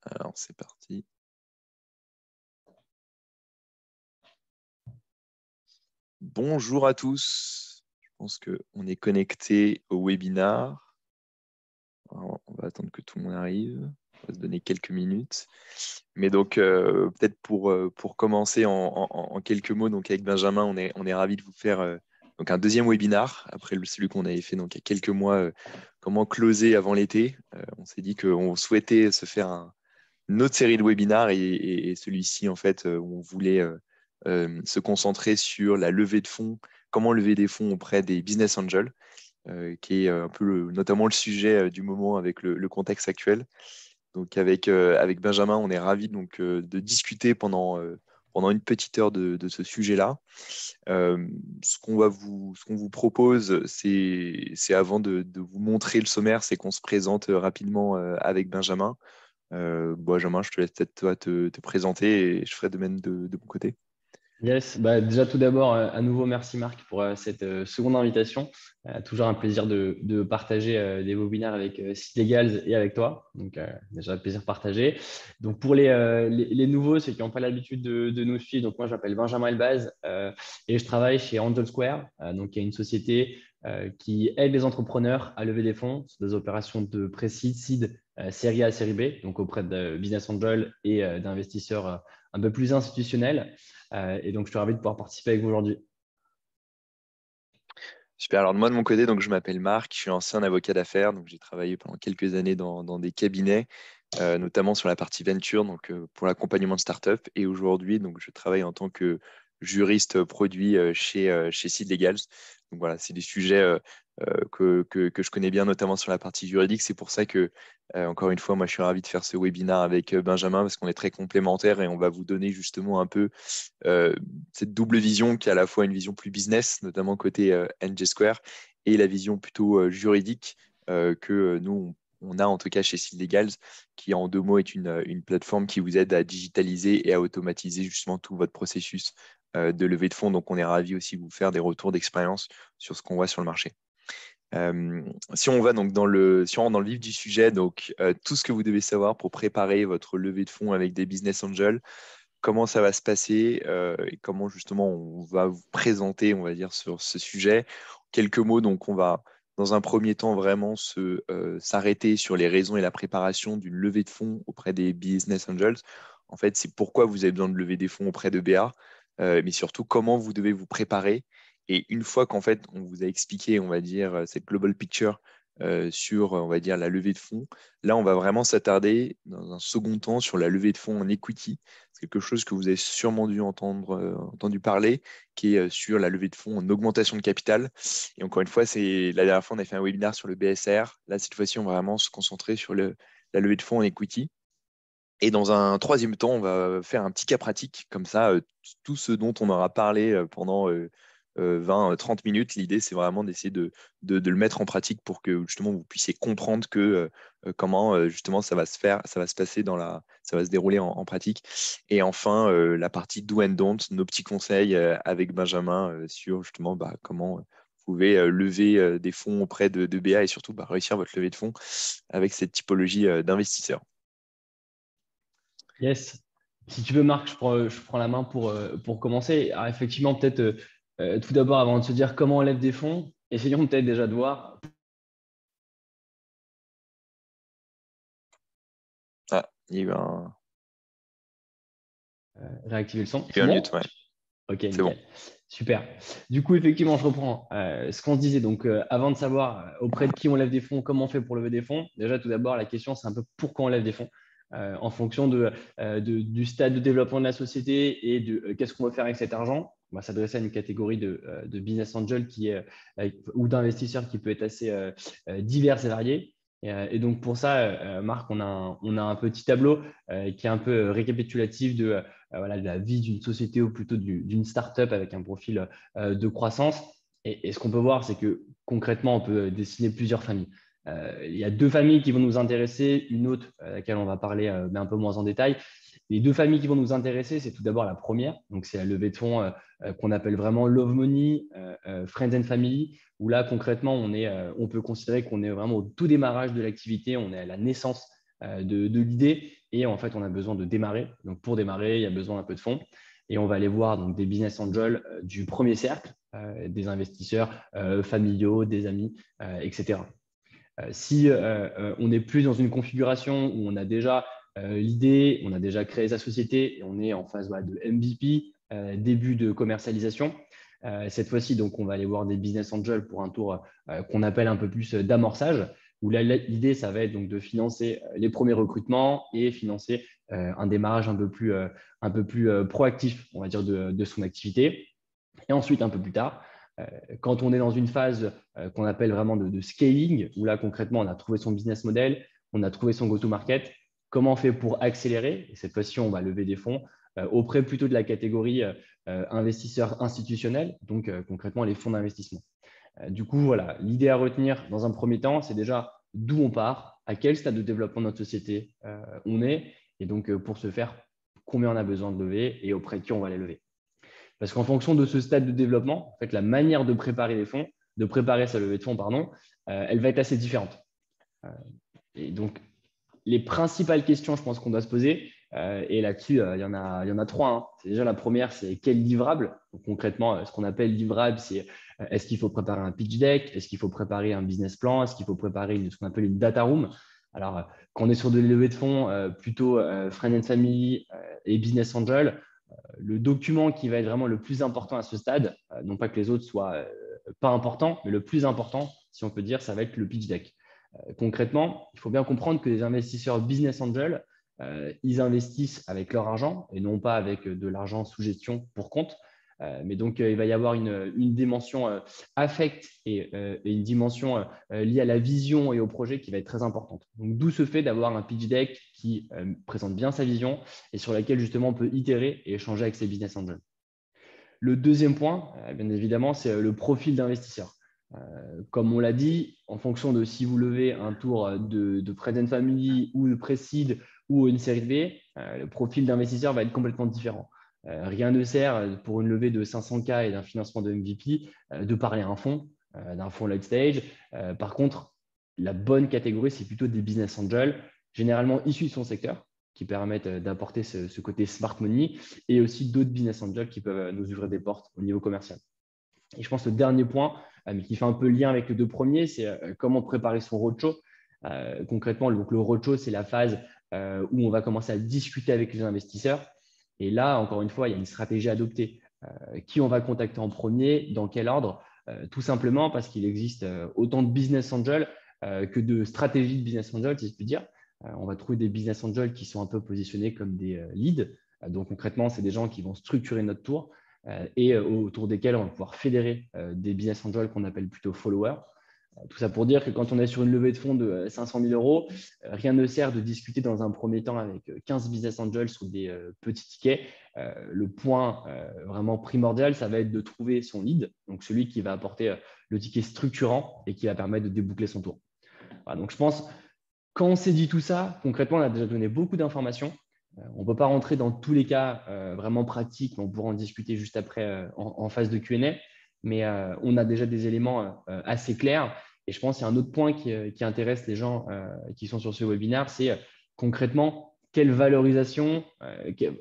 Alors, c'est parti. Bonjour à tous. Je pense qu'on est connecté au webinar. Alors, on va attendre que tout le monde arrive. On va se donner quelques minutes. Mais donc, peut-être pour commencer en quelques mots, donc avec Benjamin, on est ravis de vous faire donc un deuxième webinar après celui qu'on avait fait donc, il y a quelques mois, comment closer avant l'été. On s'est dit qu'on souhaitait se faire une autre série de webinars et celui-ci, en fait, où on voulait se concentrer sur la levée de fonds, comment lever des fonds auprès des business angels, qui est un peu notamment le sujet du moment avec le contexte actuel. Donc avec Benjamin, on est ravis donc, de discuter pendant une petite heure de ce sujet-là. Ce qu'on vous propose, c'est avant de vous montrer le sommaire, c'est qu'on se présente rapidement avec Benjamin. Benjamin, je te laisse peut-être toi te présenter et je ferai de même de mon côté. Yes, déjà tout d'abord, à nouveau, merci Marc pour cette seconde invitation. Toujours un plaisir de partager des webinaires avec Legals et avec toi. Donc, déjà, plaisir partagé. Donc, pour les nouveaux, ceux qui n'ont pas l'habitude de nous suivre, donc moi, je m'appelle Benjamin Elbaz et je travaille chez Angel Square, donc, qui est une société qui aide les entrepreneurs à lever des fonds sur des opérations de pré-seed, seed, série A, série B, donc auprès de business angels et d'investisseurs un peu plus institutionnels. Et donc, je suis ravi de pouvoir participer avec vous aujourd'hui. Super. Alors, moi, de mon côté, donc, je m'appelle Marc, je suis ancien avocat d'affaires. Donc, j'ai travaillé pendant quelques années dans des cabinets, notamment sur la partie venture, donc, pour l'accompagnement de startups. Et aujourd'hui, donc, je travaille en tant que juriste produit chez Seed Legals. Donc, voilà, c'est des sujets que je connais bien, notamment sur la partie juridique. C'est pour ça que, encore une fois, moi, je suis ravi de faire ce webinaire avec Benjamin parce qu'on est très complémentaires et on va vous donner justement un peu euh, cette double vision qui est à la fois une vision plus business, notamment côté NG Square, et la vision plutôt juridique que nous, on a en tout cas chez Seed Legals, qui en deux mots est une plateforme qui vous aide à digitaliser et à automatiser justement tout votre processus de levée de fonds. Donc, on est ravi aussi de vous faire des retours d'expérience sur ce qu'on voit sur le marché. Si on va donc si on rentre dans le vif du sujet, donc tout ce que vous devez savoir pour préparer votre levée de fonds avec des business angels, comment ça va se passer et comment justement on va vous présenter, on va dire, sur ce sujet. Quelques mots, donc on va dans un premier temps vraiment s'arrêter sur les raisons et la préparation d'une levée de fonds auprès des business angels. En fait, c'est pourquoi vous avez besoin de lever des fonds auprès de BA, mais surtout comment vous devez vous préparer. Et une fois qu'en fait on vous a expliqué, on va dire, cette global picture sur, on va dire, la levée de fonds, là on va vraiment s'attarder dans un second temps sur la levée de fonds en equity. C'est quelque chose que vous avez sûrement dû entendu parler, qui est sur la levée de fonds en augmentation de capital. Et encore une fois, la dernière fois, on a fait un webinaire sur le BSR. Là, cette fois-ci, on va vraiment se concentrer sur la levée de fonds en equity. Et dans un troisième temps, on va faire un petit cas pratique, comme ça, tout ce dont on aura parlé pendant 20-30 minutes. L'idée, c'est vraiment d'essayer de le mettre en pratique pour que justement vous puissiez comprendre comment justement ça va se faire, ça va se passer ça va se dérouler en pratique. Et enfin, la partie do and don't, nos petits conseils avec Benjamin sur justement comment vous pouvez lever des fonds auprès de BA et surtout réussir votre levée de fonds avec cette typologie d'investisseurs. Yes. Si tu veux, Marc, je prends la main pour commencer. Alors, effectivement, peut-être tout d'abord, avant de se dire comment on lève des fonds, essayons peut-être déjà de voir. Ah, Réactiver le son. il y a eu C'est un bon? mute, ouais. Ok, C'est bon. nickel. Super. Du coup, effectivement, je reprends ce qu'on se disait. Donc, avant de savoir auprès de qui on lève des fonds, comment on fait pour lever des fonds, déjà, tout d'abord, la question, c'est un peu pourquoi on lève des fonds. En fonction du stade de développement de la société et de qu'est-ce qu'on veut faire avec cet argent. On va s'adresser à une catégorie de business angel ou d'investisseurs qui peut être assez divers et variés. Et donc, pour ça, Marc, on a un petit tableau qui est un peu récapitulatif de la vie d'une société ou plutôt d'une start-up avec un profil de croissance. Et ce qu'on peut voir, c'est que concrètement, on peut dessiner plusieurs familles. Il y a deux familles qui vont nous intéresser, une autre à laquelle on va parler, mais un peu moins en détail. Les deux familles qui vont nous intéresser, c'est tout d'abord la première, donc c'est la levée de fonds qu'on appelle vraiment Love Money, Friends and Family, où là concrètement, on peut considérer qu'on est vraiment au tout démarrage de l'activité, on est à la naissance de l'idée. Et en fait, on a besoin de démarrer. Donc, pour démarrer, il y a besoin d'un peu de fonds. Et on va aller voir donc, des business angels du premier cercle, des investisseurs familiaux, des amis, etc. Si on n'est plus dans une configuration où on a déjà l'idée, on a déjà créé sa société et on est en phase de MVP, début de commercialisation, cette fois-ci, donc, on va aller voir des business angels pour un tour qu'on appelle un peu plus d'amorçage, où là, l'idée, ça va être donc de financer les premiers recrutements et financer un démarrage un peu plus proactif, on va dire, de son activité. Et ensuite, un peu plus tard, quand on est dans une phase qu'on appelle vraiment de scaling, où là, concrètement, on a trouvé son business model, on a trouvé son go-to-market, comment on fait pour accélérer? Et cette fois-ci, on va lever des fonds auprès plutôt de la catégorie investisseurs institutionnels, donc concrètement les fonds d'investissement. Du coup, voilà, l'idée à retenir dans un premier temps, c'est déjà d'où on part, à quel stade de développement de notre société on est, et donc pour ce faire, combien on a besoin de lever et auprès de qui on va les lever. Parce qu'en fonction de ce stade de développement, en fait, la manière de préparer les fonds, de préparer sa levée de fonds, pardon, elle va être assez différente. Et donc, les principales questions, je pense qu'on doit se poser, et là-dessus, il y en a trois. Hein. C'est déjà la première, c'est quel livrable. Donc, concrètement, ce qu'on appelle livrable, c'est est-ce qu'il faut préparer un pitch deck, est-ce qu'il faut préparer un business plan, est-ce qu'il faut préparer ce qu'on appelle une data room. Alors, quand on est sur des levées de fonds, plutôt friend and family et business angel, le document qui va être vraiment le plus important à ce stade, non pas que les autres soient pas importants, mais le plus important, si on peut dire, ça va être le pitch deck. Concrètement, il faut bien comprendre que les investisseurs business angel, ils investissent avec leur argent et non pas avec de l'argent sous gestion pour compte. Mais donc, il va y avoir une dimension affect et une dimension liée à la vision et au projet qui va être très importante. Donc, d'où ce fait d'avoir un pitch deck qui présente bien sa vision et sur laquelle justement on peut itérer et échanger avec ses business angels. Le deuxième point, bien évidemment, c'est le profil d'investisseur. Comme on l'a dit, en fonction de si vous levez un tour de Friends and Family ou de Pre-Seed ou une série B, le profil d'investisseur va être complètement différent. Rien ne sert pour une levée de 500K et d'un financement de MVP de parler à un fonds, d'un fonds late stage. Par contre, la bonne catégorie, c'est plutôt des business angels, généralement issus de son secteur, qui permettent d'apporter ce côté smart money, et aussi d'autres business angels qui peuvent nous ouvrir des portes au niveau commercial. Et je pense que le dernier point, mais qui fait un peu lien avec les deux premiers, c'est comment préparer son roadshow. Concrètement, donc le roadshow, c'est la phase où on va commencer à discuter avec les investisseurs. Et là, encore une fois, il y a une stratégie à adopter. Qui on va contacter en premier, dans quel ordre? Tout simplement parce qu'il existe autant de business angels que de stratégies de business angels, si je puis dire. On va trouver des business angels qui sont un peu positionnés comme des leads. Donc concrètement, c'est des gens qui vont structurer notre tour et autour desquels on va pouvoir fédérer des business angels qu'on appelle plutôt followers. Tout ça pour dire que quand on est sur une levée de fonds de 500 000 euros, rien ne sert de discuter dans un premier temps avec 15 business angels sur des petits tickets. Le point vraiment primordial, ça va être de trouver son lead, donc celui qui va apporter le ticket structurant et qui va permettre de déboucler son tour. Voilà, donc je pense, quand on s'est dit tout ça, concrètement, on a déjà donné beaucoup d'informations. On ne peut pas rentrer dans tous les cas vraiment pratiques, mais on pourra en discuter juste après en phase de Q&A. Mais on a déjà des éléments assez clairs. Et je pense qu'il y a un autre point qui intéresse les gens qui sont sur ce webinaire, c'est concrètement quelle valorisation,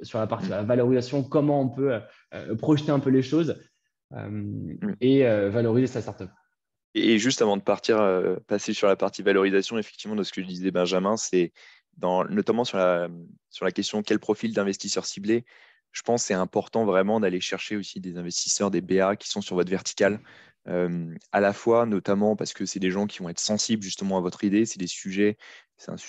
sur la partie de la valorisation, comment on peut projeter un peu les choses et valoriser sa startup. Et juste avant de partir, passer sur la partie valorisation, effectivement, de ce que disait Benjamin, c'est notamment sur la question quel profil d'investisseur ciblé. Je pense que c'est important vraiment d'aller chercher aussi des investisseurs, des BA qui sont sur votre verticale, à la fois notamment parce que c'est des gens qui vont être sensibles justement à votre idée, c'est des sujets,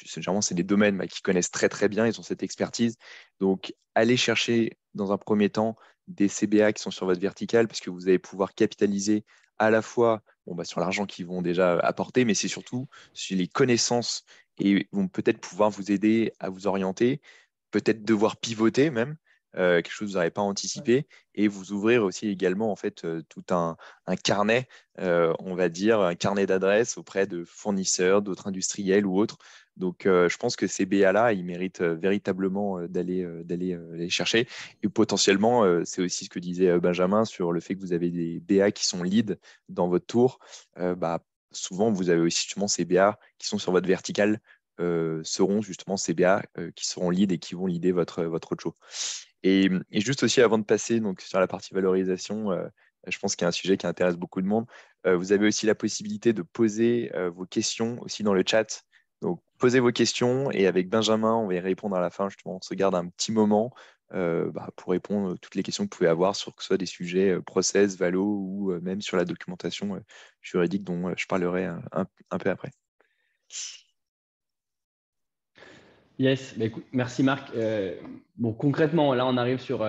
généralement c'est des domaines qu'ils connaissent très très bien, ils ont cette expertise. Donc allez chercher dans un premier temps des CBA qui sont sur votre verticale parce que vous allez pouvoir capitaliser à la fois sur l'argent qu'ils vont déjà apporter, mais c'est surtout sur les connaissances et vont peut-être pouvoir vous aider à vous orienter, peut-être devoir pivoter même, quelque chose que vous n'avez pas anticipé, et vous ouvrir aussi également en fait tout un carnet, on va dire, un carnet d'adresses auprès de fournisseurs, d'autres industriels ou autres. Donc, je pense que ces BA-là, ils méritent véritablement d'aller les chercher. Et potentiellement, c'est aussi ce que disait Benjamin sur le fait que vous avez des BA qui sont lead dans votre tour. Souvent, vous avez aussi justement ces BA qui sont sur votre verticale seront justement ces BA qui seront lead et qui vont leader votre roadshow. Et juste aussi avant de passer donc, sur la partie valorisation, je pense qu'il y a un sujet qui intéresse beaucoup de monde. Vous avez aussi la possibilité de poser vos questions aussi dans le chat. Donc, posez vos questions et avec Benjamin, on va y répondre à la fin. Justement, on se garde un petit moment pour répondre à toutes les questions que vous pouvez avoir sur que ce soit des sujets process, valo ou même sur la documentation juridique dont je parlerai un peu après. Yes, bah écoute, merci Marc. Bon, concrètement, là, on arrive sur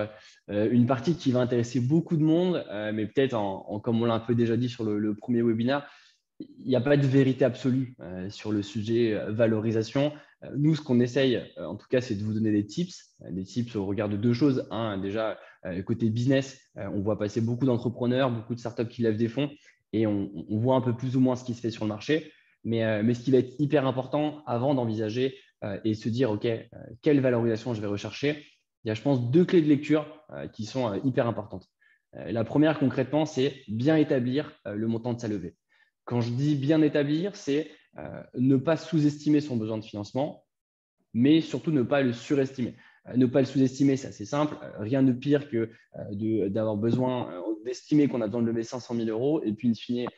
une partie qui va intéresser beaucoup de monde, mais peut-être, comme on l'a un peu déjà dit sur le premier webinaire, il n'y a pas de vérité absolue sur le sujet valorisation. Nous, ce qu'on essaye, en tout cas, c'est de vous donner des tips au regard de deux choses. Un, déjà, côté business, on voit passer beaucoup d'entrepreneurs, beaucoup de startups qui lèvent des fonds et on voit un peu plus ou moins ce qui se fait sur le marché. Mais ce qui va être hyper important avant d'envisager et se dire, OK, quelle valorisation je vais rechercher, il y a, je pense, deux clés de lecture qui sont hyper importantes. La première, concrètement, c'est bien établir le montant de sa levée. Quand je dis bien établir, c'est ne pas sous-estimer son besoin de financement, mais surtout ne pas le surestimer. Ne pas le sous-estimer, c'est assez simple. Rien de pire que d'avoir besoin d'estimer qu'on a besoin de lever 500 000 euros et puis, in fine,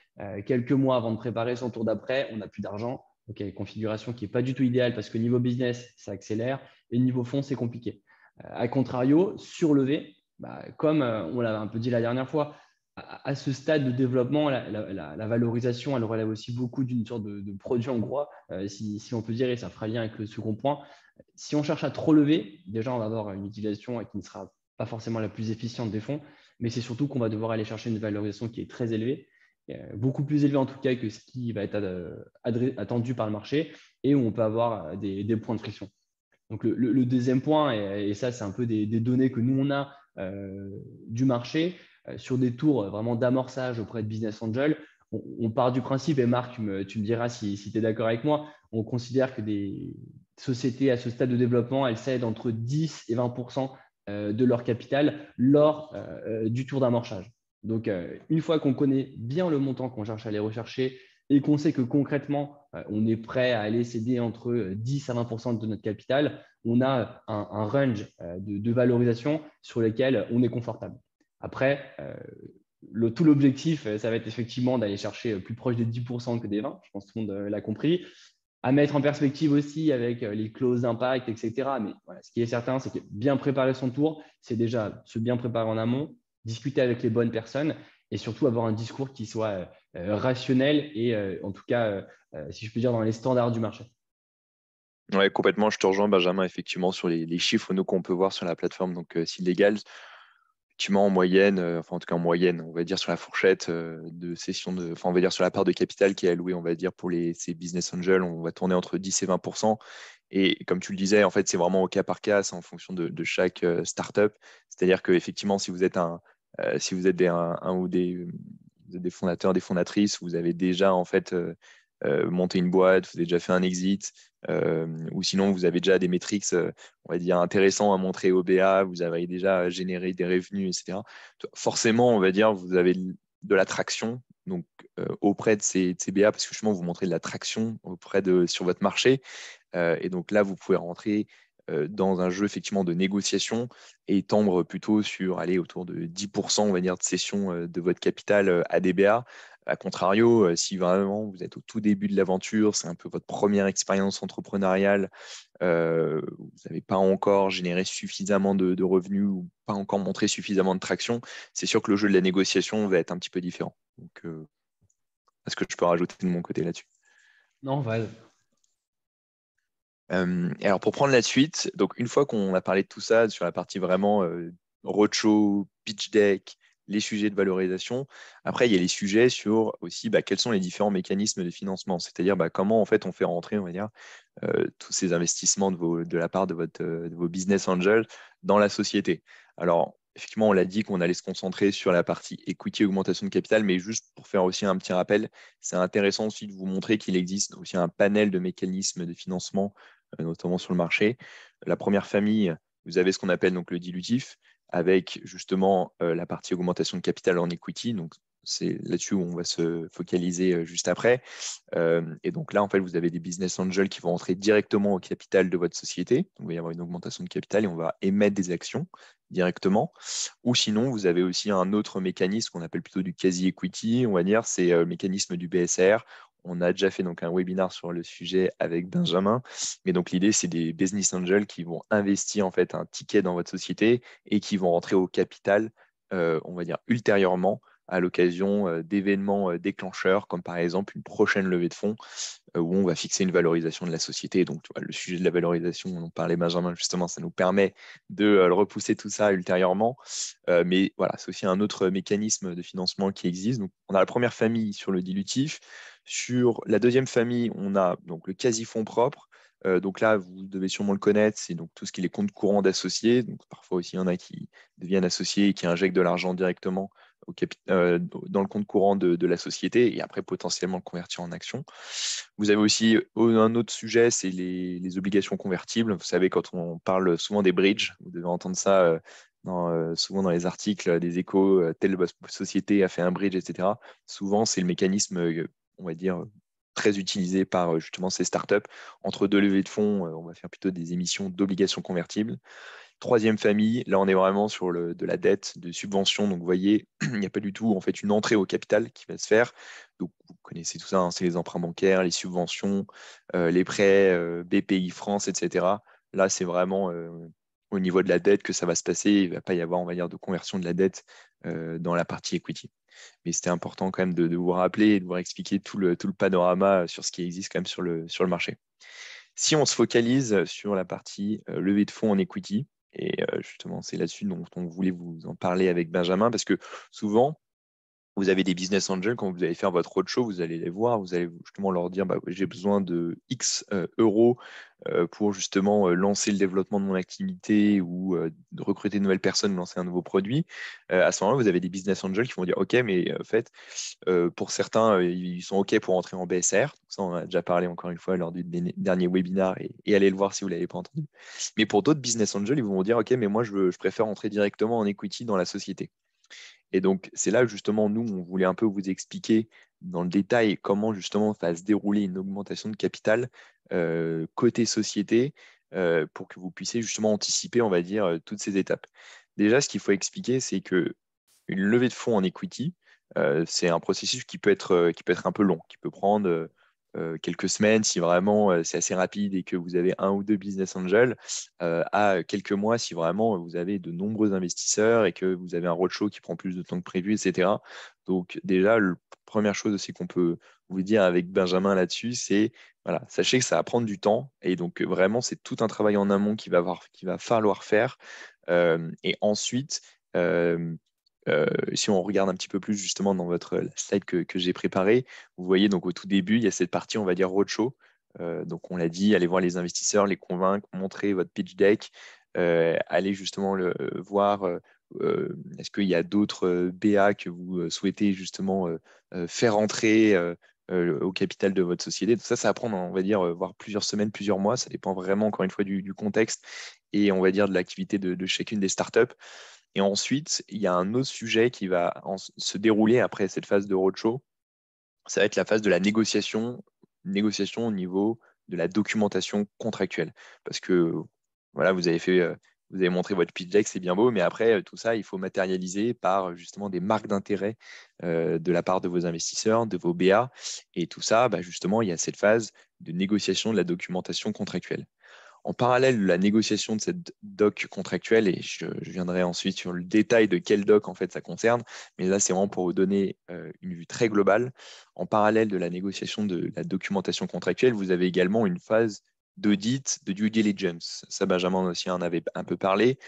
quelques mois avant de préparer son tour d'après, on n'a plus d'argent. Ok, configuration qui n'est pas du tout idéale parce que niveau business, ça accélère et niveau fonds, c'est compliqué. A contrario, surlever, comme on l'avait un peu dit la dernière fois, à ce stade de développement, la valorisation, elle relève aussi beaucoup d'une sorte de produit hongrois, si on peut dire, et ça fera lien avec le second point. Si on cherche à trop lever, déjà, on va avoir une utilisation qui ne sera pas forcément la plus efficiente des fonds, mais c'est surtout qu'on va devoir aller chercher une valorisation qui est très élevée, beaucoup plus élevée en tout cas que ce qui va être attendu par le marché, et où on peut avoir des points de friction. Donc, le deuxième point, et ça, c'est un peu des données que nous, on a du marché sur des tours vraiment d'amorçage auprès de Business Angel. On part du principe, et Marc, tu me diras si tu es d'accord avec moi, on considère que des sociétés à ce stade de développement, elles cèdent entre 10 et 20% de leur capital lors du tour d'amorçage. Donc, une fois qu'on connaît bien le montant qu'on cherche à aller rechercher et qu'on sait que concrètement, on est prêt à aller céder entre 10 à 20% de notre capital, on a un range de valorisation sur lequel on est confortable. Après, tout l'objectif, ça va être effectivement d'aller chercher plus proche des 10% que des 20%. Je pense que tout le monde l'a compris. À mettre en perspective aussi avec les clauses d'impact, etc. Mais voilà, ce qui est certain, c'est que bien préparer son tour, c'est déjà se bien préparer en amont, discuter avec les bonnes personnes et surtout avoir un discours qui soit rationnel et en tout cas, si je peux dire, dans les standards du marché. Ouais, complètement, je te rejoins, Benjamin, effectivement, sur les chiffres nous qu'on peut voir sur la plateforme, donc Seed effectivement, en moyenne, enfin en tout cas en moyenne, on va dire sur la fourchette de cession enfin on va dire sur la part de capital qui est allouée, on va dire pour ces business angels, on va tourner entre 10 et 20%. Et comme tu le disais, en fait, c'est vraiment au cas par cas, c'est en fonction de chaque startup. C'est-à-dire que effectivement, si vous êtes si vous êtes un ou des fondateurs, des fondatrices, vous avez déjà en fait monté une boîte, vous avez déjà fait un exit, ou sinon vous avez déjà des métriques, on va dire, intéressants à montrer au BA, vous avez déjà généré des revenus, etc. Forcément, on va dire, vous avez de l'attraction donc, auprès de ces BA, parce que justement, vous montrez de l'attraction sur votre marché. Et donc là, vous pouvez rentrer dans un jeu effectivement de négociation et tendre plutôt sur aller autour de 10%, on va dire, de cession de votre capital à DBA. A contrario, si vraiment vous êtes au tout début de l'aventure, c'est un peu votre première expérience entrepreneuriale, vous n'avez pas encore généré suffisamment de revenus ou pas encore montré suffisamment de traction, c'est sûr que le jeu de la négociation va être un petit peu différent. Donc, est-ce que je peux rajouter de mon côté là-dessus? Non, Val. Et alors pour prendre la suite, donc une fois qu'on a parlé de tout ça sur la partie vraiment roadshow, pitch deck, les sujets de valorisation, après il y a les sujets sur aussi quels sont les différents mécanismes de financement, c'est-à-dire comment en fait on fait rentrer, on va dire, tous ces investissements de la part de vos business angels dans la société. Alors effectivement, on l'a dit qu'on allait se concentrer sur la partie equity, augmentation de capital, mais juste pour faire aussi un petit rappel, c'est intéressant aussi de vous montrer qu'il existe aussi un panel de mécanismes de financement notamment sur le marché. La première famille, vous avez ce qu'on appelle donc le dilutif, avec justement la partie augmentation de capital en equity. Donc, c'est là-dessus où on va se focaliser juste après. Et donc là, en fait, vous avez des business angels qui vont entrer directement au capital de votre société. Donc, il va y avoir une augmentation de capital et on va émettre des actions directement. Ou sinon, vous avez aussi un autre mécanisme qu'on appelle plutôt du quasi-equity, on va dire, c'est le mécanisme du BSR. On a déjà fait donc un webinar sur le sujet avec Benjamin. Mais donc l'idée, c'est des business angels qui vont investir en fait un ticket dans votre société et qui vont rentrer au capital, on va dire ultérieurement, à l'occasion d'événements déclencheurs, comme par exemple une prochaine levée de fonds où on va fixer une valorisation de la société. Donc, tu vois, le sujet de la valorisation, on en parlait Benjamin justement, ça nous permet de repousser tout ça ultérieurement. Mais voilà, c'est aussi un autre mécanisme de financement qui existe. Donc, on a la première famille sur le dilutif. Sur la deuxième famille, on a donc le quasi-fonds propre. Donc là, vous devez sûrement le connaître, c'est donc tout ce qui est les comptes courants d'associés. Donc parfois aussi, il y en a qui deviennent associés et qui injectent de l'argent directement dans le compte courant de la société et après potentiellement le convertir en actions. Vous avez aussi un autre sujet, c'est les obligations convertibles. Vous savez, quand on parle souvent des bridges, vous devez entendre ça souvent dans les articles des échos, telle société a fait un bridge, etc. Souvent, c'est le mécanisme, on va dire, très utilisé par justement ces startups. Entre deux levées de fonds, on va faire plutôt des émissions d'obligations convertibles. Troisième famille, là on est vraiment sur de la dette, de subvention. Donc vous voyez, il n'y a pas du tout en fait une entrée au capital qui va se faire. Donc vous connaissez tout ça, hein, c'est les emprunts bancaires, les subventions, les prêts BPI France, etc. Là c'est vraiment au niveau de la dette que ça va se passer. Il ne va pas y avoir, on va dire, de conversion de la dette dans la partie equity. Mais c'était important quand même de vous rappeler et de vous expliquer tout le panorama sur ce qui existe quand même sur le marché. Si on se focalise sur la partie levée de fonds en equity, et justement, c'est là-dessus dont on voulait vous en parler avec Benjamin, parce que souvent, vous avez des business angels, quand vous allez faire votre roadshow, vous allez les voir, vous allez justement leur dire bah, j'ai besoin de X euros pour justement lancer le développement de mon activité ou de recruter de nouvelles personnes, lancer un nouveau produit. À ce moment-là, vous avez des business angels qui vont dire OK, mais en fait, pour certains, ils sont OK pour entrer en BSR. Ça, on en a déjà parlé encore une fois lors du dernier webinar et allez le voir si vous ne l'avez pas entendu. Mais pour d'autres business angels, ils vont dire OK, mais moi, je préfère entrer directement en equity dans la société. Et donc, c'est là justement, nous, on voulait un peu vous expliquer dans le détail comment justement va se dérouler une augmentation de capital côté société pour que vous puissiez justement anticiper, on va dire, toutes ces étapes. Déjà, ce qu'il faut expliquer, c'est que une levée de fonds en equity, c'est un processus qui peut être un peu long, qui peut prendre quelques semaines si vraiment c'est assez rapide et que vous avez un ou deux business angels, à quelques mois si vraiment vous avez de nombreux investisseurs et que vous avez un roadshow qui prend plus de temps que prévu, etc. Donc déjà, la première chose aussi qu'on peut vous dire avec Benjamin là-dessus, c'est voilà, sachez que ça va prendre du temps et donc vraiment c'est tout un travail en amont qui va falloir faire. Et ensuite, si on regarde un petit peu plus justement dans la slide que j'ai préparée, vous voyez donc au tout début, il y a cette partie, on va dire, roadshow. Donc on l'a dit, allez voir les investisseurs, les convaincre, montrer votre pitch deck, allez justement voir est-ce qu'il y a d'autres BA que vous souhaitez justement faire entrer au capital de votre société. Tout ça, ça va prendre, on va dire, voire plusieurs semaines, plusieurs mois. Ça dépend vraiment, encore une fois, du contexte et on va dire de l'activité de chacune des startups. Et ensuite, il y a un autre sujet qui va se dérouler après cette phase de roadshow. Ça va être la phase de la négociation au niveau de la documentation contractuelle. Parce que voilà, vous avez montré votre pitch deck, c'est bien beau, mais après, tout ça, il faut matérialiser par justement des marques d'intérêt de la part de vos investisseurs, de vos BA. Et tout ça, bah, justement, il y a cette phase de négociation de la documentation contractuelle. En parallèle de la négociation de cette doc contractuelle, et je viendrai ensuite sur le détail de quel doc en fait ça concerne, mais là c'est vraiment pour vous donner une vue très globale. En parallèle de la négociation de la documentation contractuelle, vous avez également une phase d'audit, de due diligence. Ça, Benjamin aussi en avait un peu parlé.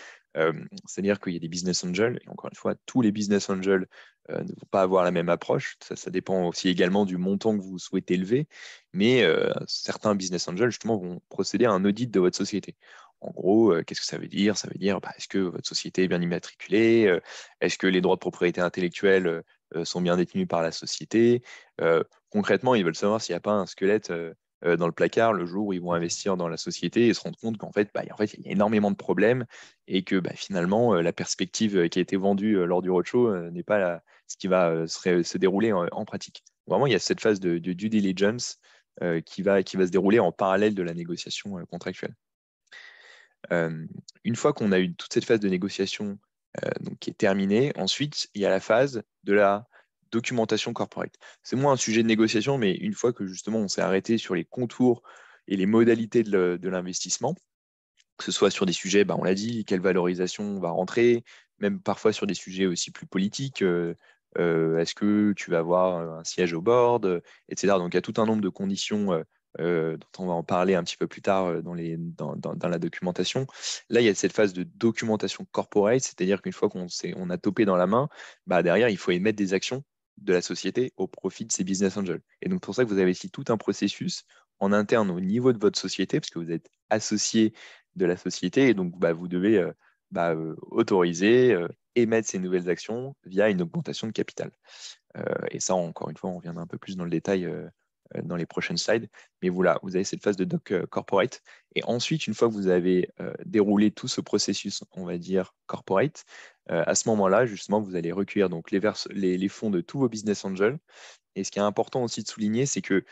C'est-à-dire qu'il y a des business angels, et encore une fois, tous les business angels ne vont pas avoir la même approche. Ça dépend aussi également du montant que vous souhaitez lever, mais certains business angels, justement, vont procéder à un audit de votre société. En gros, qu'est-ce que ça veut dire? Ça veut dire, bah, est-ce que votre société est bien immatriculée? Est-ce que les droits de propriété intellectuelle sont bien détenus par la société? Concrètement, ils veulent savoir s'il n'y a pas un squelette dans le placard le jour où ils vont investir dans la société et se rendre compte qu'en fait, il y a énormément de problèmes et que finalement, la perspective qui a été vendue lors du roadshow n'est pas ce qui va se dérouler en pratique. Vraiment, il y a cette phase de due diligence qui va se dérouler en parallèle de la négociation contractuelle. Une fois qu'on a eu toute cette phase de négociation donc, qui est terminée, ensuite, il y a la phase de la documentation corporate. C'est moins un sujet de négociation, mais une fois que justement on s'est arrêté sur les contours et les modalités de l'investissement, que ce soit sur des sujets, on l'a dit, quelle valorisation on va rentrer, même parfois sur des sujets aussi plus politiques. Est-ce que tu vas avoir un siège au board, etc. Donc il y a tout un nombre de conditions dont on va en parler un petit peu plus tard dans la documentation. Là, il y a cette phase de documentation corporate, c'est-à-dire qu'une fois on a topé dans la main, derrière, il faut émettre des actions de la société au profit de ces business angels. Et donc, pour ça que vous avez ici tout un processus en interne au niveau de votre société, parce que vous êtes associé de la société, et donc vous devez autoriser, émettre ces nouvelles actions via une augmentation de capital. Et ça, encore une fois, on reviendra un peu plus dans le détail dans les prochaines slides. Mais voilà, vous avez cette phase de doc corporate. Et ensuite, une fois que vous avez déroulé tout ce processus, on va dire corporate, à ce moment-là, justement, vous allez recueillir donc les fonds de tous vos business angels. Et ce qui est important aussi de souligner, c'est que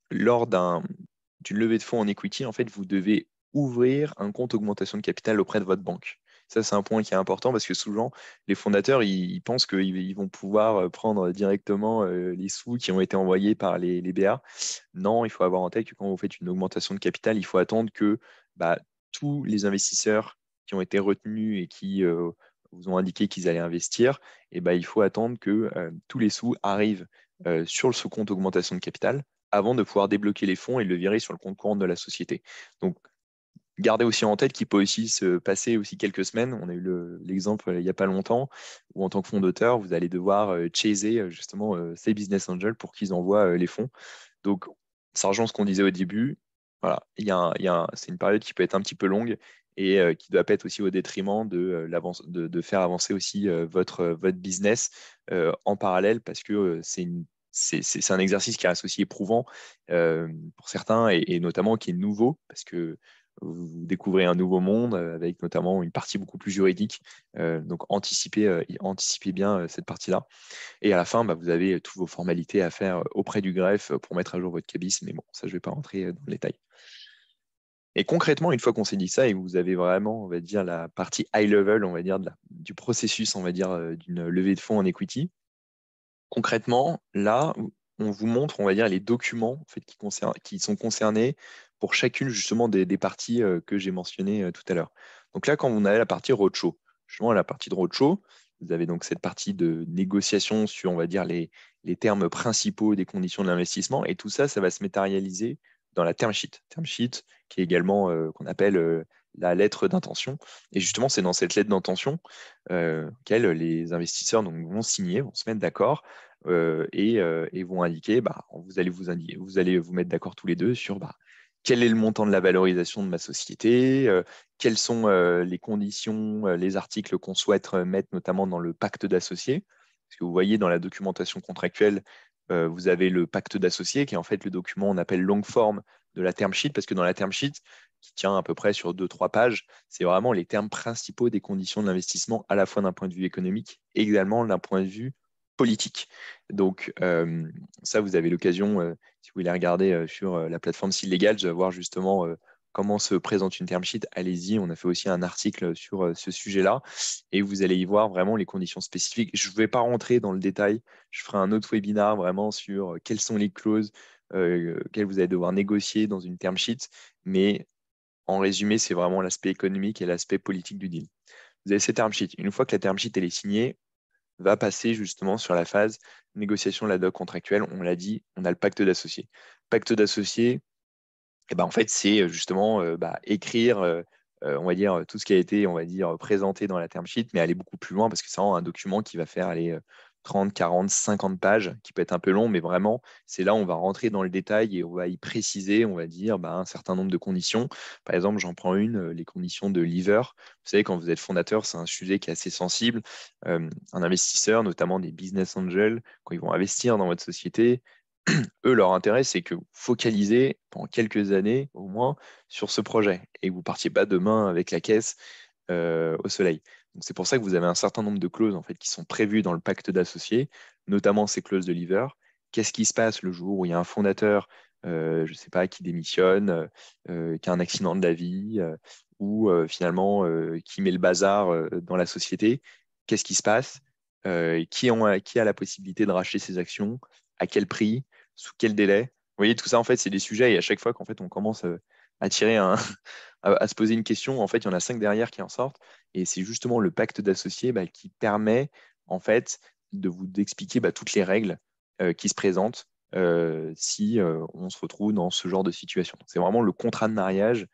lors d'une levée de fonds en equity, en fait, vous devez ouvrir un compte augmentation de capital auprès de votre banque. Ça, c'est un point qui est important parce que souvent, les fondateurs, ils pensent qu'ils vont pouvoir prendre directement les sous qui ont été envoyés par les BA. Non, il faut avoir en tête que quand vous faites une augmentation de capital, il faut attendre que tous les investisseurs qui ont été retenus et qui vous ont indiqué qu'ils allaient investir, il faut attendre que tous les sous arrivent sur ce compte augmentation de capital avant de pouvoir débloquer les fonds et le virer sur le compte courant de la société. Donc, gardez aussi en tête qu'il peut aussi se passer aussi quelques semaines. On a eu l'exemple il n'y a pas longtemps où en tant que fondateur, vous allez devoir chaser justement ces business angels pour qu'ils envoient les fonds. Donc, ça rejoint ce qu'on disait au début. Voilà, c'est une période qui peut être un petit peu longue et qui doit pas être aussi au détriment de faire avancer aussi votre business en parallèle parce que c'est un exercice qui est associé éprouvant pour certains et notamment qui est nouveau parce que vous découvrez un nouveau monde avec notamment une partie beaucoup plus juridique. Donc, anticipez bien cette partie-là. Et à la fin, vous avez toutes vos formalités à faire auprès du greffe pour mettre à jour votre cabis. Mais bon, ça, je ne vais pas rentrer dans le détail. Et concrètement, une fois qu'on s'est dit ça et vous avez vraiment, on va dire, la partie high level, on va dire, du processus, on va dire, d'une levée de fonds en equity, concrètement, là, on vous montre, on va dire, les documents en fait, qui sont concernés pour chacune justement des parties que j'ai mentionnées tout à l'heure. Donc là, quand vous avez la partie roadshow, justement la partie de roadshow, vous avez donc cette partie de négociation sur, on va dire, les termes principaux des conditions de l'investissement, et tout ça, ça va se matérialiser dans la term sheet. Term sheet qui est également qu'on appelle la lettre d'intention. Et justement, c'est dans cette lettre d'intention qu'elles, les investisseurs donc, vont signer, vont se mettre d'accord et vont indiquer, vous allez vous mettre d'accord tous les deux sur quel est le montant de la valorisation de ma société, quelles sont les conditions, les articles qu'on souhaite mettre notamment dans le pacte d'associés. Parce que vous voyez dans la documentation contractuelle, vous avez le pacte d'associés qui est en fait le document on appelle long form de la term sheet, parce que dans la term sheet, qui tient à peu près sur 2-3 pages, c'est vraiment les termes principaux des conditions de l'investissement, à la fois d'un point de vue économique et également d'un point de vue politique. Donc, ça, vous avez l'occasion, si vous voulez regarder sur la plateforme Legal, de voir justement comment se présente une term sheet. Allez-y, on a fait aussi un article sur ce sujet-là et vous allez y voir vraiment les conditions spécifiques. Je ne vais pas rentrer dans le détail, je ferai un autre webinaire vraiment sur quelles sont les clauses qu'elles vous allez devoir négocier dans une term sheet, mais en résumé, c'est vraiment l'aspect économique et l'aspect politique du deal. Vous avez cette term sheet. Une fois que la term sheet elle est signée, va passer justement sur la phase négociation de la doc contractuelle. On l'a dit, on a le pacte d'associés. Pacte d'associés, en fait, c'est justement écrire, on va dire, tout ce qui a été, on va dire, présenté dans la term sheet, mais aller beaucoup plus loin parce que c'est vraiment un document qui va faire aller 30, 40, 50 pages, qui peut être un peu long, mais vraiment, c'est là où on va rentrer dans le détail et on va y préciser, on va dire, un certain nombre de conditions. Par exemple, j'en prends une, les conditions de lever. Vous savez, quand vous êtes fondateur, c'est un sujet qui est assez sensible. Un investisseur, notamment des business angels, quand ils vont investir dans votre société, eux, leur intérêt, c'est que vous focalisez pendant quelques années au moins sur ce projet et que vous ne partiez pas demain avec la caisse au soleil. Donc, c'est pour ça que vous avez un certain nombre de clauses en fait, qui sont prévues dans le pacte d'associés, notamment ces clauses de leaver. Qu'est-ce qui se passe le jour où il y a un fondateur, je ne sais pas, qui démissionne, qui a un accident de la vie, ou finalement qui met le bazar dans la société? Qu'est-ce qui se passe? Qui a la possibilité de racheter ses actions? À quel prix? Sous quel délai? Vous voyez, tout ça, en fait, c'est des sujets et à chaque fois qu'en fait, on commence à tirer à se poser une question, en fait, il y en a 5 derrière qui en sortent et c'est justement le pacte d'associés qui permet, en fait, de vous d'expliquer toutes les règles qui se présentent si on se retrouve dans ce genre de situation. C'est vraiment le contrat de mariage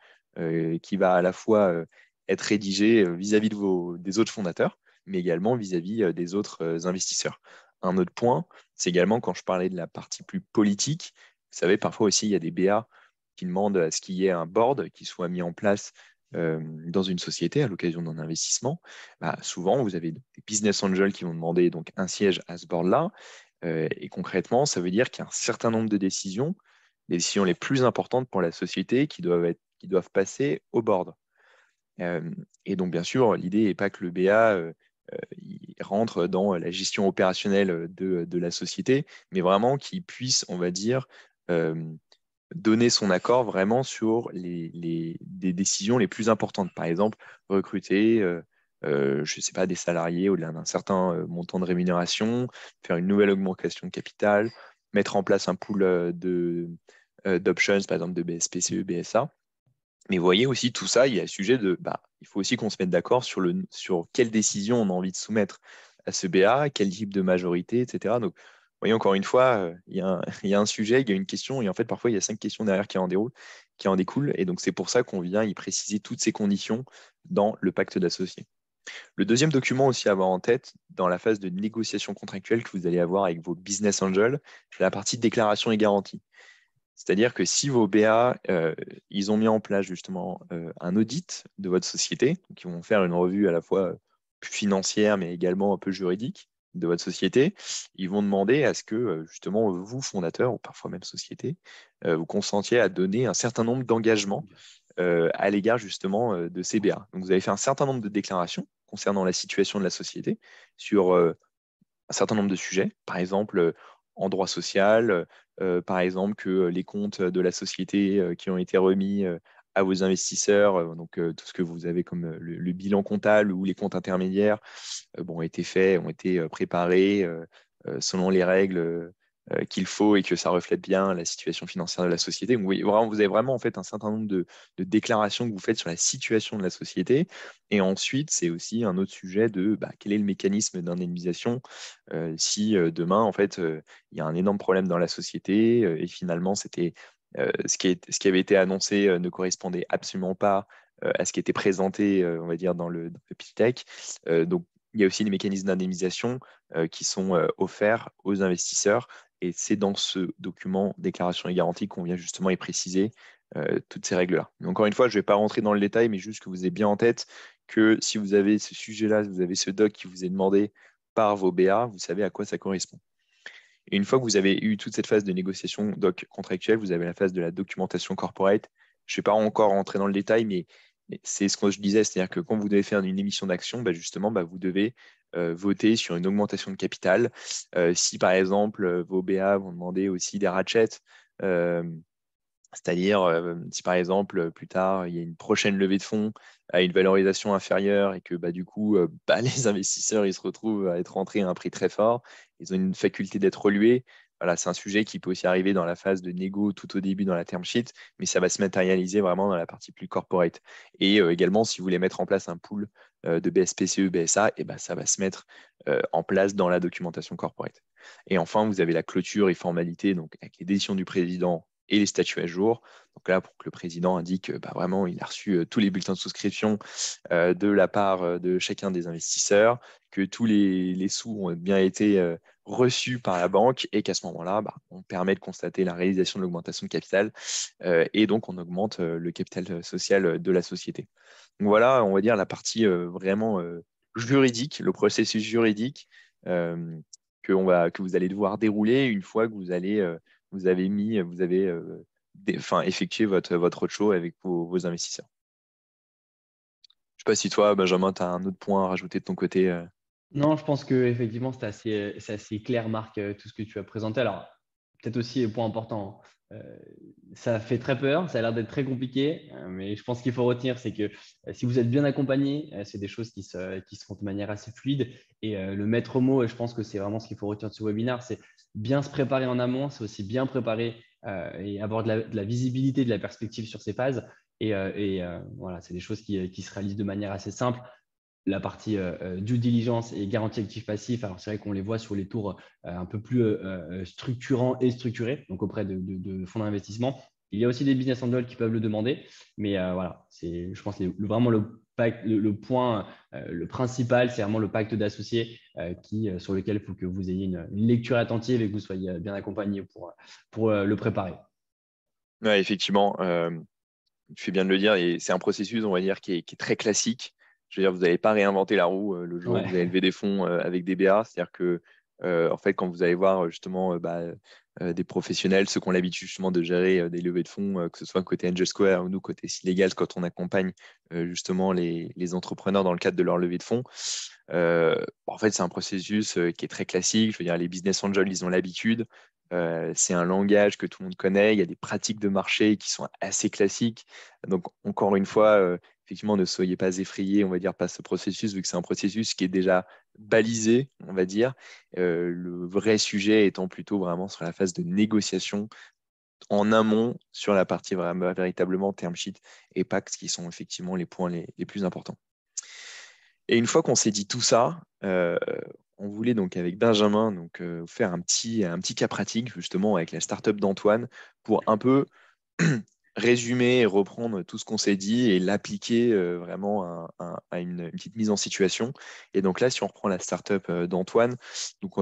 qui va à la fois être rédigé vis-à-vis des autres fondateurs, mais également vis-à-vis des autres investisseurs. Un autre point, c'est également quand je parlais de la partie plus politique, vous savez, parfois aussi, il y a des BA qui demandent à ce qu'il y ait un board qui soit mis en place dans une société à l'occasion d'un investissement. Souvent, vous avez des business angels qui vont demander donc un siège à ce board-là. Et concrètement, ça veut dire qu'il y a un certain nombre de décisions, les décisions les plus importantes pour la société qui doivent passer au board. Et donc, bien sûr, l'idée n'est pas que le BA il rentre dans la gestion opérationnelle de la société, mais vraiment qu'il puisse, on va dire, euh, donner son accord vraiment sur des décisions les plus importantes. Par exemple, recruter, je ne sais pas, des salariés au-delà d'un certain montant de rémunération, faire une nouvelle augmentation de capital, mettre en place un pool d'options, par exemple de BSPCE, BSA. Mais vous voyez aussi tout ça, il y a le sujet de, il faut aussi qu'on se mette d'accord sur quelle décision on a envie de soumettre à ce BA, quel type de majorité, etc. Donc, vous voyez, encore une fois, il y a un sujet, il y a une question, et en fait, parfois, il y a 5 questions derrière qui en découlent, et donc c'est pour ça qu'on vient y préciser toutes ces conditions dans le pacte d'associés. Le deuxième document aussi à avoir en tête dans la phase de négociation contractuelle que vous allez avoir avec vos business angels, c'est la partie déclaration et garantie. C'est-à-dire que si vos BA, ils ont mis en place justement un audit de votre société, donc ils vont faire une revue à la fois financière, mais également un peu juridique de votre société, ils vont demander à ce que justement vous, fondateurs, ou parfois même société, vous consentiez à donner un certain nombre d'engagements à l'égard justement de ces BA. Donc vous avez fait un certain nombre de déclarations concernant la situation de la société sur un certain nombre de sujets, par exemple en droit social, par exemple que les comptes de la société qui ont été remis à vos investisseurs, donc tout ce que vous avez comme le bilan comptable ou les comptes intermédiaires, ont été faits, ont été préparés selon les règles qu'il faut et que ça reflète bien la situation financière de la société. Donc, oui, vraiment, vous avez vraiment en fait un certain nombre de déclarations que vous faites sur la situation de la société. Et ensuite, c'est aussi un autre sujet de quel est le mécanisme d'indemnisation si demain, en fait, il y a un énorme problème dans la société et finalement, c'était ce qui avait été annoncé ne correspondait absolument pas à ce qui était présenté, on va dire, dans le pitch deck. Donc, il y a aussi des mécanismes d'indemnisation qui sont offerts aux investisseurs. Et c'est dans ce document déclaration et garantie qu'on vient justement y préciser toutes ces règles-là. Encore une fois, je ne vais pas rentrer dans le détail, mais juste que vous ayez bien en tête que si vous avez ce sujet-là, si vous avez ce doc qui vous est demandé par vos BA, vous savez à quoi ça correspond. Et une fois que vous avez eu toute cette phase de négociation doc contractuelle, vous avez la phase de la documentation corporate. Je ne vais pas encore rentrer dans le détail, mais c'est ce que je disais, c'est-à-dire que quand vous devez faire une émission d'action, justement, vous devez voter sur une augmentation de capital. Si par exemple vos BA vont demander aussi des ratchets, euh, c'est-à-dire, si par exemple, plus tard, il y a une prochaine levée de fonds à une valorisation inférieure et que du coup, les investisseurs ils se retrouvent à être rentrés à un prix très fort, ils ont une faculté d'être relués. Voilà, c'est un sujet qui peut aussi arriver dans la phase de négo tout au début dans la term sheet, mais ça va se matérialiser vraiment dans la partie plus corporate. Et également, si vous voulez mettre en place un pool de BSPCE, BSA, ça va se mettre en place dans la documentation corporate. Et enfin, vous avez la clôture et formalité, donc avec les décisions du président et les statuts à jour. Donc là, pour que le président indique vraiment, il a reçu tous les bulletins de souscription de la part de chacun des investisseurs, que tous les sous ont bien été reçus par la banque et qu'à ce moment-là, on permet de constater la réalisation de l'augmentation de capital et donc on augmente le capital social de la société. Donc voilà, on va dire la partie vraiment juridique, le processus juridique que vous allez devoir dérouler une fois que vous allez vous avez effectué votre roadshow avec vos investisseurs. Je ne sais pas si toi, Benjamin, tu as un autre point à rajouter de ton côté. Non, je pense que effectivement c'est assez clair, Marc, tout ce que tu as présenté. Alors, peut-être aussi un point important, hein. Ça fait très peur, ça a l'air d'être très compliqué, mais je pense qu'il faut retenir, c'est que si vous êtes bien accompagné, c'est des choses qui se font de manière assez fluide. Et le maître mot, et je pense que c'est vraiment ce qu'il faut retenir de ce webinaire, c'est bien se préparer en amont, c'est aussi bien préparer et avoir de la visibilité, de la perspective sur ces phases. Voilà, c'est des choses qui se réalisent de manière assez simple. La partie due diligence et garantie actif passif. Alors, c'est vrai qu'on les voit sur les tours un peu plus structurants et structurés, donc auprès de fonds d'investissement. Il y a aussi des business angels qui peuvent le demander, mais voilà, c'est, je pense, vraiment le point, le principal, c'est vraiment le pacte d'associés sur lequel il faut que vous ayez une lecture attentive et que vous soyez bien accompagné pour le préparer. Ouais, effectivement, tu fais bien de le dire, et c'est un processus, on va dire, qui est très classique. Je veux dire, vous n'allez pas réinventer la roue le jour où vous Ouais. allez lever des fonds avec des BA. C'est-à-dire que, en fait, quand vous allez voir justement des professionnels, ceux qui ont l'habitude justement de gérer des levées de fonds, que ce soit côté Angel Square ou nous côté Silegal, quand on accompagne justement les entrepreneurs dans le cadre de leur levée de fonds, en fait, c'est un processus qui est très classique. Je veux dire, les business angels, ils ont l'habitude. C'est un langage que tout le monde connaît. Il y a des pratiques de marché qui sont assez classiques. Donc, encore une fois, effectivement, ne soyez pas effrayés, on va dire, par ce processus, vu que c'est un processus qui est déjà balisé, on va dire. Le vrai sujet étant plutôt vraiment sur la phase de négociation en amont, sur la partie vraiment, véritablement term sheet et pacte, qui sont effectivement les points les plus importants. Et une fois qu'on s'est dit tout ça, on voulait donc avec Benjamin faire un petit cas pratique justement avec la startup d'Antoine pour un peu résumer et reprendre tout ce qu'on s'est dit et l'appliquer vraiment à une petite mise en situation. Et donc là, si on reprend la startup d'Antoine, donc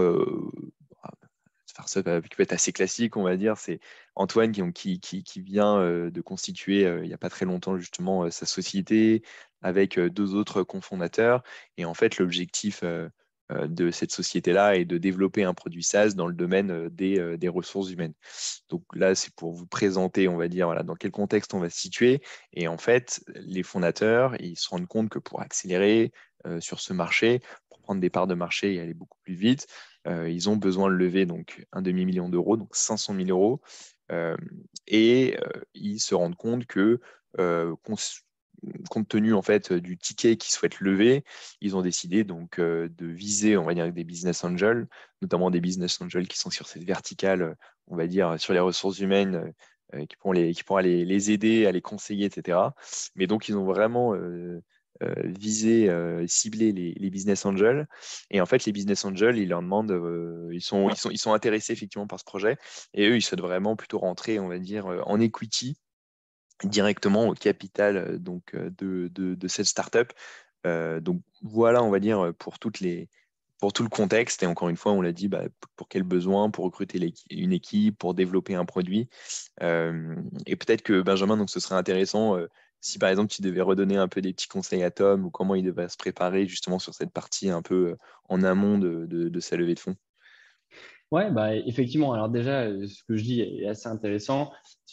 startup qui peut être assez classique, on va dire, c'est Antoine qui vient de constituer il n'y a pas très longtemps justement sa société avec deux autres cofondateurs. Et en fait, l'objectif de cette société-là est de développer un produit SaaS dans le domaine des ressources humaines. Donc là, c'est pour vous présenter, on va dire, voilà, dans quel contexte on va se situer. Et en fait, les fondateurs, ils se rendent compte que pour accélérer sur ce marché, pour prendre des parts de marché et aller beaucoup plus vite, ils ont besoin de lever donc un demi-million d'euros, donc 500 000 euros. Euh, Ils se rendent compte que compte tenu en fait du ticket qu'ils souhaitent lever, ils ont décidé donc de viser, on va dire, des business angels, notamment des business angels qui sont sur cette verticale, on va dire, sur les ressources humaines, qui pourront les aider, à les conseiller, etc. Mais donc ils ont vraiment visé, ciblé les business angels. Et en fait, les business angels, ils leur demandent, ils sont intéressés effectivement par ce projet, et eux, ils souhaitent vraiment plutôt rentrer, on va dire, en equity directement au capital de cette startup. Donc voilà, on va dire, pour tout le contexte. Et encore une fois, on l'a dit, pour quel besoin, pour recruter une équipe, pour développer un produit. Et peut-être que Benjamin, donc ce serait intéressant si par exemple tu devais redonner un peu des petits conseils à Tom ou comment il devait se préparer justement sur cette partie un peu en amont de sa levée de fonds. Ouais, bah, effectivement. Alors déjà, ce que je dis est assez intéressant.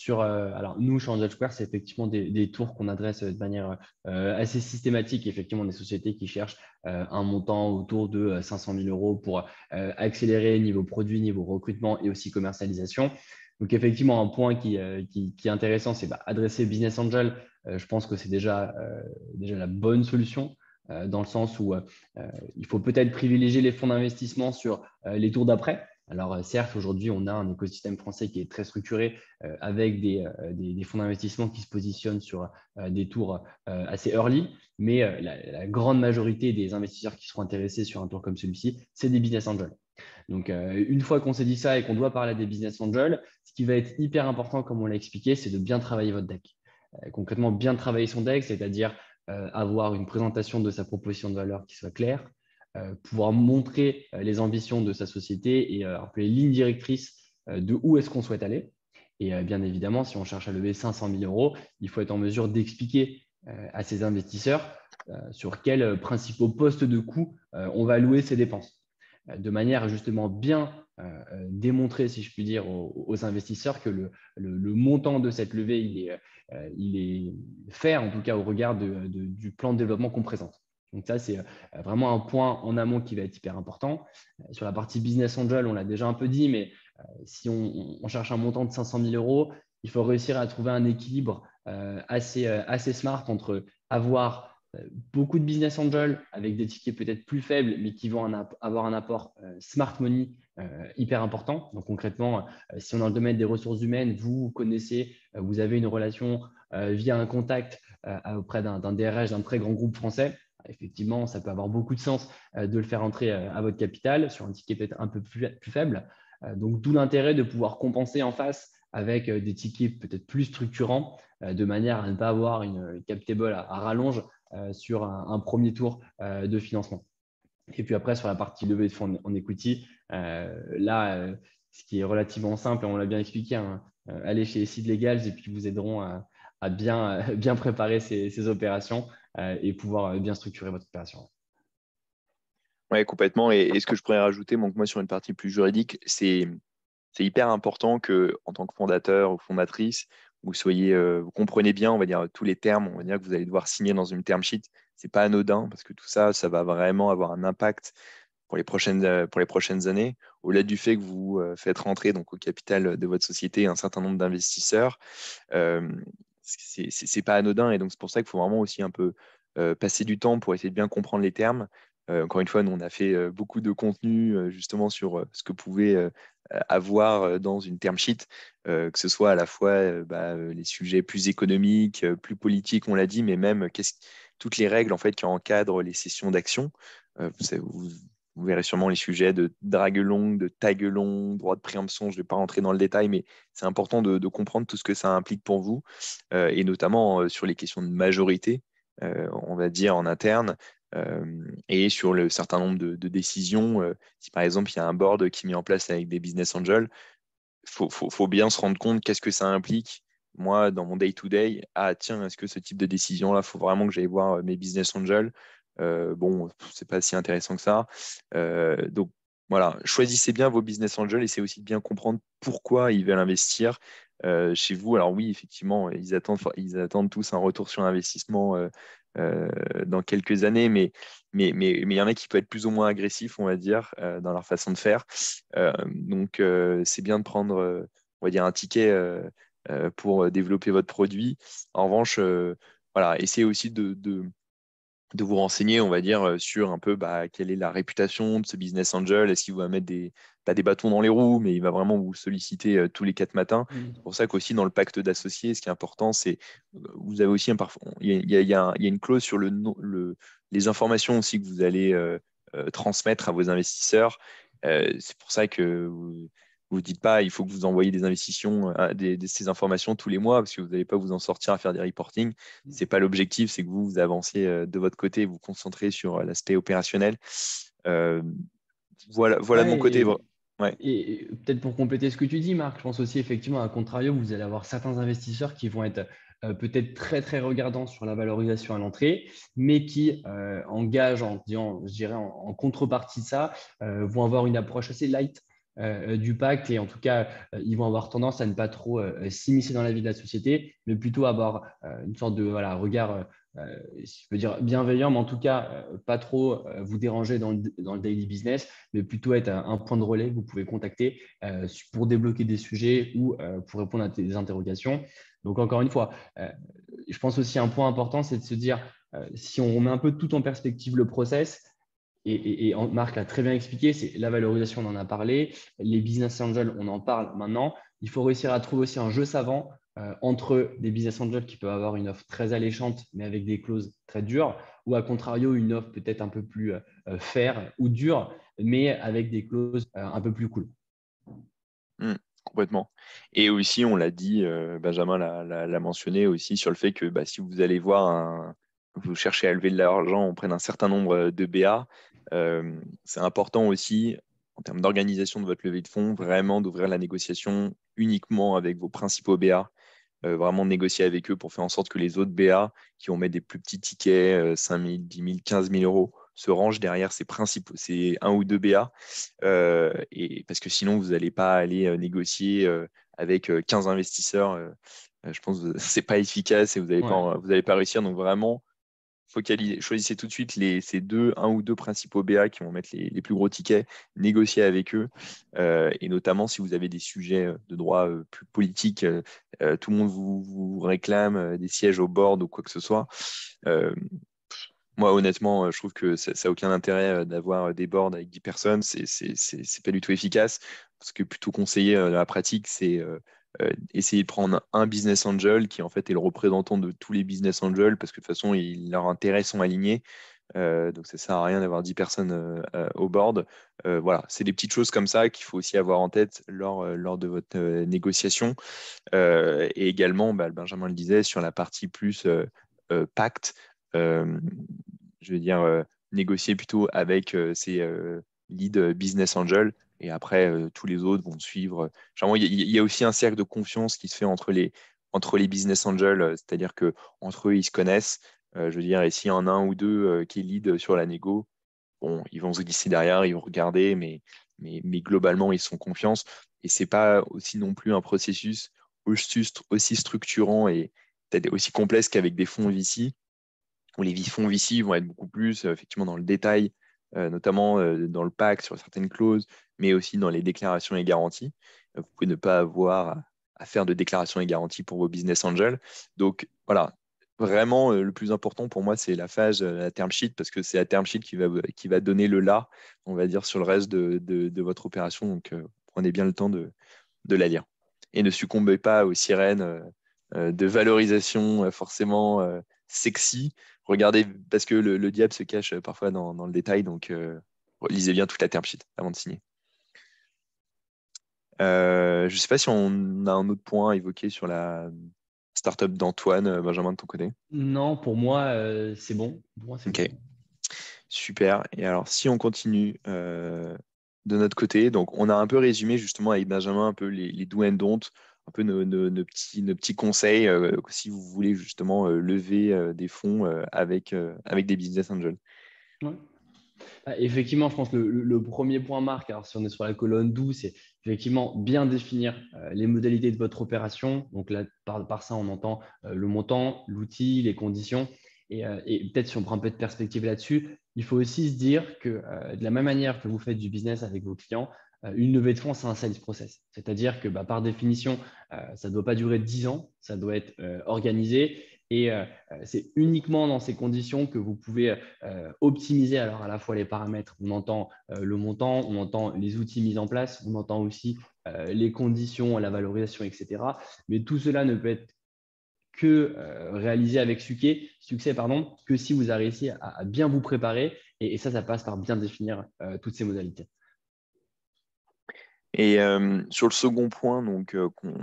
Alors nous, chez Angel Square, c'est effectivement des tours qu'on adresse de manière assez systématique. Effectivement, des sociétés qui cherchent un montant autour de 500 000 euros pour accélérer niveau produit, niveau recrutement et aussi commercialisation. Donc effectivement, un point qui est intéressant, c'est adresser Business Angel. Je pense que c'est déjà la bonne solution. Dans le sens où il faut peut-être privilégier les fonds d'investissement sur les tours d'après. Alors, certes, aujourd'hui, on a un écosystème français qui est très structuré avec des fonds d'investissement qui se positionnent sur des tours assez early, mais la grande majorité des investisseurs qui seront intéressés sur un tour comme celui-ci, c'est des business angels. Donc, une fois qu'on s'est dit ça et qu'on doit parler des business angels, ce qui va être hyper important, comme on l'a expliqué, c'est de bien travailler votre deck. Concrètement, bien travailler son deck, c'est-à-dire avoir une présentation de sa proposition de valeur qui soit claire, pouvoir montrer les ambitions de sa société et un peu les lignes directrices de où est-ce qu'on souhaite aller. Et bien évidemment, si on cherche à lever 500 000 euros, il faut être en mesure d'expliquer à ses investisseurs sur quels principaux postes de coût on va allouer ces dépenses, de manière à justement bien démontrer, si je puis dire, aux investisseurs que le montant de cette levée, il est fair, en tout cas au regard du plan de développement qu'on présente. Donc ça, c'est vraiment un point en amont qui va être hyper important. Sur la partie business angel, on l'a déjà un peu dit, mais si on cherche un montant de 500 000 euros, il faut réussir à trouver un équilibre assez smart entre avoir beaucoup de business angels avec des tickets peut-être plus faibles, mais qui vont avoir un apport smart money hyper important. Donc concrètement, si on est dans le domaine des ressources humaines, vous connaissez, vous avez une relation via un contact auprès d'un DRH d'un très grand groupe français, effectivement, ça peut avoir beaucoup de sens de le faire entrer à votre capital sur un ticket peut-être un peu plus faible. Donc, d'où l'intérêt de pouvoir compenser en face avec des tickets peut-être plus structurants, de manière à ne pas avoir une cap table à rallonge sur un premier tour de financement. Et puis après, sur la partie levée de fonds en equity, là, ce qui est relativement simple, on l'a bien expliqué, hein, allez chez Seed Legals et puis ils vous aideront à bien préparer ces opérations et pouvoir bien structurer votre opération. Ouais, complètement. Et ce que je pourrais rajouter, donc moi, sur une partie plus juridique, c'est hyper important que, en tant que fondateur ou fondatrice, vous comprenez bien, on va dire, tous les termes, on va dire que vous allez devoir signer dans une term sheet. C'est pas anodin parce que tout ça, ça va vraiment avoir un impact pour les prochaines années. Au-delà du fait que vous faites rentrer donc au capital de votre société un certain nombre d'investisseurs, euh, c'est pas anodin. Et donc, c'est pour ça qu'il faut vraiment aussi un peu passer du temps pour essayer de bien comprendre les termes. Encore une fois, nous, on a fait beaucoup de contenu justement sur ce que pouvait avoir dans une term sheet, que ce soit à la fois les sujets plus économiques, plus politiques, on l'a dit, mais même toutes les règles en fait, qui encadrent les sessions d'action. Vous verrez sûrement les sujets de drague longue, de tag long, droit de préemption. Je ne vais pas rentrer dans le détail, mais c'est important de comprendre tout ce que ça implique pour vous, et notamment sur les questions de majorité, on va dire en interne, et sur le certain nombre de décisions. Si par exemple il y a un board qui est mis en place avec des business angels, faut bien se rendre compte qu'est-ce que ça implique. Moi, dans mon day-to-day, ah tiens, est-ce que ce type de décision-là, il faut vraiment que j'aille voir mes business angels. Bon, c'est pas si intéressant que ça. Donc voilà, choisissez bien vos business angels et c'est aussi de bien comprendre pourquoi ils veulent investir chez vous. Alors oui, effectivement, ils attendent tous un retour sur investissement dans quelques années, mais il y en a qui peuvent être plus ou moins agressifs, on va dire, dans leur façon de faire. Donc, c'est bien de prendre, on va dire, un ticket pour développer votre produit. En revanche, voilà, essayez aussi de vous renseigner, on va dire, sur un peu quelle est la réputation de ce business angel. Est-ce qu'il va mettre pas des bâtons dans les roues, mais il va vraiment vous solliciter tous les 4 matins. C'est pour ça qu'aussi dans le pacte d'associés, ce qui est important, c'est vous avez aussi il y a une clause sur les informations aussi que vous allez transmettre à vos investisseurs. C'est pour ça que vous dites pas il faut que vous envoyiez des investitions, ces informations tous les mois, parce que vous n'allez pas vous en sortir à faire des reporting. C'est pas l'objectif, c'est que vous avancez de votre côté, vous concentrez sur l'aspect opérationnel. Euh, voilà de mon côté. Ouais, Ouais. et peut-être pour compléter ce que tu dis, Marc, je pense aussi effectivement, à contrario, vous allez avoir certains investisseurs qui vont être peut-être très très regardants sur la valorisation à l'entrée, mais qui engagent je dirais en contrepartie de ça, vont avoir une approche assez light du pacte et en tout cas, ils vont avoir tendance à ne pas trop s'immiscer dans la vie de la société, mais plutôt avoir une sorte de voilà, regard si je peux dire bienveillant, mais en tout cas, pas trop vous déranger dans le daily business, mais plutôt être un point de relais que vous pouvez contacter pour débloquer des sujets ou pour répondre à des interrogations. Donc, encore une fois, je pense aussi un point important, c'est de se dire, si on remet un peu tout en perspective le process, et Marc l'a très bien expliqué, c'est la valorisation, on en a parlé, les business angels, on en parle maintenant. Il faut réussir à trouver aussi un jeu savant entre des business angels qui peuvent avoir une offre très alléchante, mais avec des clauses très dures, ou à contrario, une offre peut-être un peu plus fair ou dure, mais avec des clauses un peu plus cool. Complètement. Et aussi, on l'a dit, Benjamin l'a mentionné aussi sur le fait que si vous allez vous cherchez à lever de l'argent auprès d'un certain nombre de BA, c'est important aussi, en termes d'organisation de votre levée de fonds, vraiment d'ouvrir la négociation uniquement avec vos principaux BA, vraiment négocier avec eux pour faire en sorte que les autres BA qui vont mettre des plus petits tickets, 5 000, 10 000, 15 000 euros, se range derrière ces principaux, ces un ou deux BA, et parce que sinon, vous n'allez pas aller négocier avec 15 investisseurs. Je pense que ce n'est pas efficace et Ouais. vous allez pas réussir. Donc vraiment, choisissez tout de suite ces un ou deux principaux BA qui vont mettre les plus gros tickets, négociez avec eux, et notamment si vous avez des sujets de droit plus politiques, tout le monde vous réclame des sièges au board ou quoi que ce soit. Euh, Moi, honnêtement, je trouve que ça n'a aucun intérêt d'avoir des boards avec 10 personnes. C'est pas du tout efficace. Ce que plutôt conseillé dans la pratique, c'est essayer de prendre un business angel qui, en fait, est le représentant de tous les business angels parce que de toute façon, leurs intérêts sont alignés. Donc, ça ne sert à rien d'avoir 10 personnes au board. Voilà, c'est des petites choses comme ça qu'il faut aussi avoir en tête lors de votre négociation. Et également, bah, Benjamin le disait, sur la partie plus pacte, euh, je veux dire, négocier plutôt avec ces lead business angels. Et après, tous les autres vont suivre. Genre, il y a aussi un cercle de confiance qui se fait entre les business angels, c'est-à-dire que entre eux, ils se connaissent. Je veux dire, et s'il y en a un ou deux qui est lead sur la négo, bon, ils vont se glisser derrière, ils vont regarder, mais globalement, ils sont confiance. Et c'est pas aussi non plus un processus aussi structurant et peut-être aussi complexe qu'avec des fonds VC où les fonds VC vont être beaucoup plus effectivement dans le détail, notamment dans le pacte sur certaines clauses, mais aussi dans les déclarations et garanties. Vous pouvez ne pas avoir à faire de déclarations et garanties pour vos business angels. Donc voilà, vraiment le plus important pour moi, c'est la phase, la term sheet, parce que c'est la term sheet qui va donner le là, on va dire, sur le reste de votre opération. Donc prenez bien le temps de la lire. Et ne succombez pas aux sirènes de valorisation forcément sexy. Regardez, parce que le diable se cache parfois dans le détail, donc lisez bien toute la term sheet avant de signer. Je ne sais pas si on a un autre point à évoquer sur la startup d'Antoine, Benjamin, de ton côté. Non, pour moi, c'est bon. Pour moi, c'est Ok, bon. super. Et alors, si on continue de notre côté, donc on a un peu résumé justement avec Benjamin un peu les do and don't, un peu nos petits conseils si vous voulez justement lever des fonds avec des business angels. Ouais. Effectivement, je pense que le premier point marque, alors si on est sur la colonne 12, c'est effectivement bien définir les modalités de votre opération. Donc là, par ça, on entend le montant, l'outil, les conditions. Et peut-être si on prend un peu de perspective là-dessus, il faut aussi se dire que de la même manière que vous faites du business avec vos clients, une levée de fonds, c'est un sales process. C'est-à-dire que par définition, ça ne doit pas durer 10 ans, ça doit être organisé. Et c'est uniquement dans ces conditions que vous pouvez optimiser alors à la fois les paramètres. On entend le montant, on entend les outils mis en place, on entend aussi les conditions, la valorisation, etc. Mais tout cela ne peut être que réalisé avec succès, que si vous avez réussi à bien vous préparer. Et ça passe par bien définir toutes ces modalités. Et sur le second point, donc,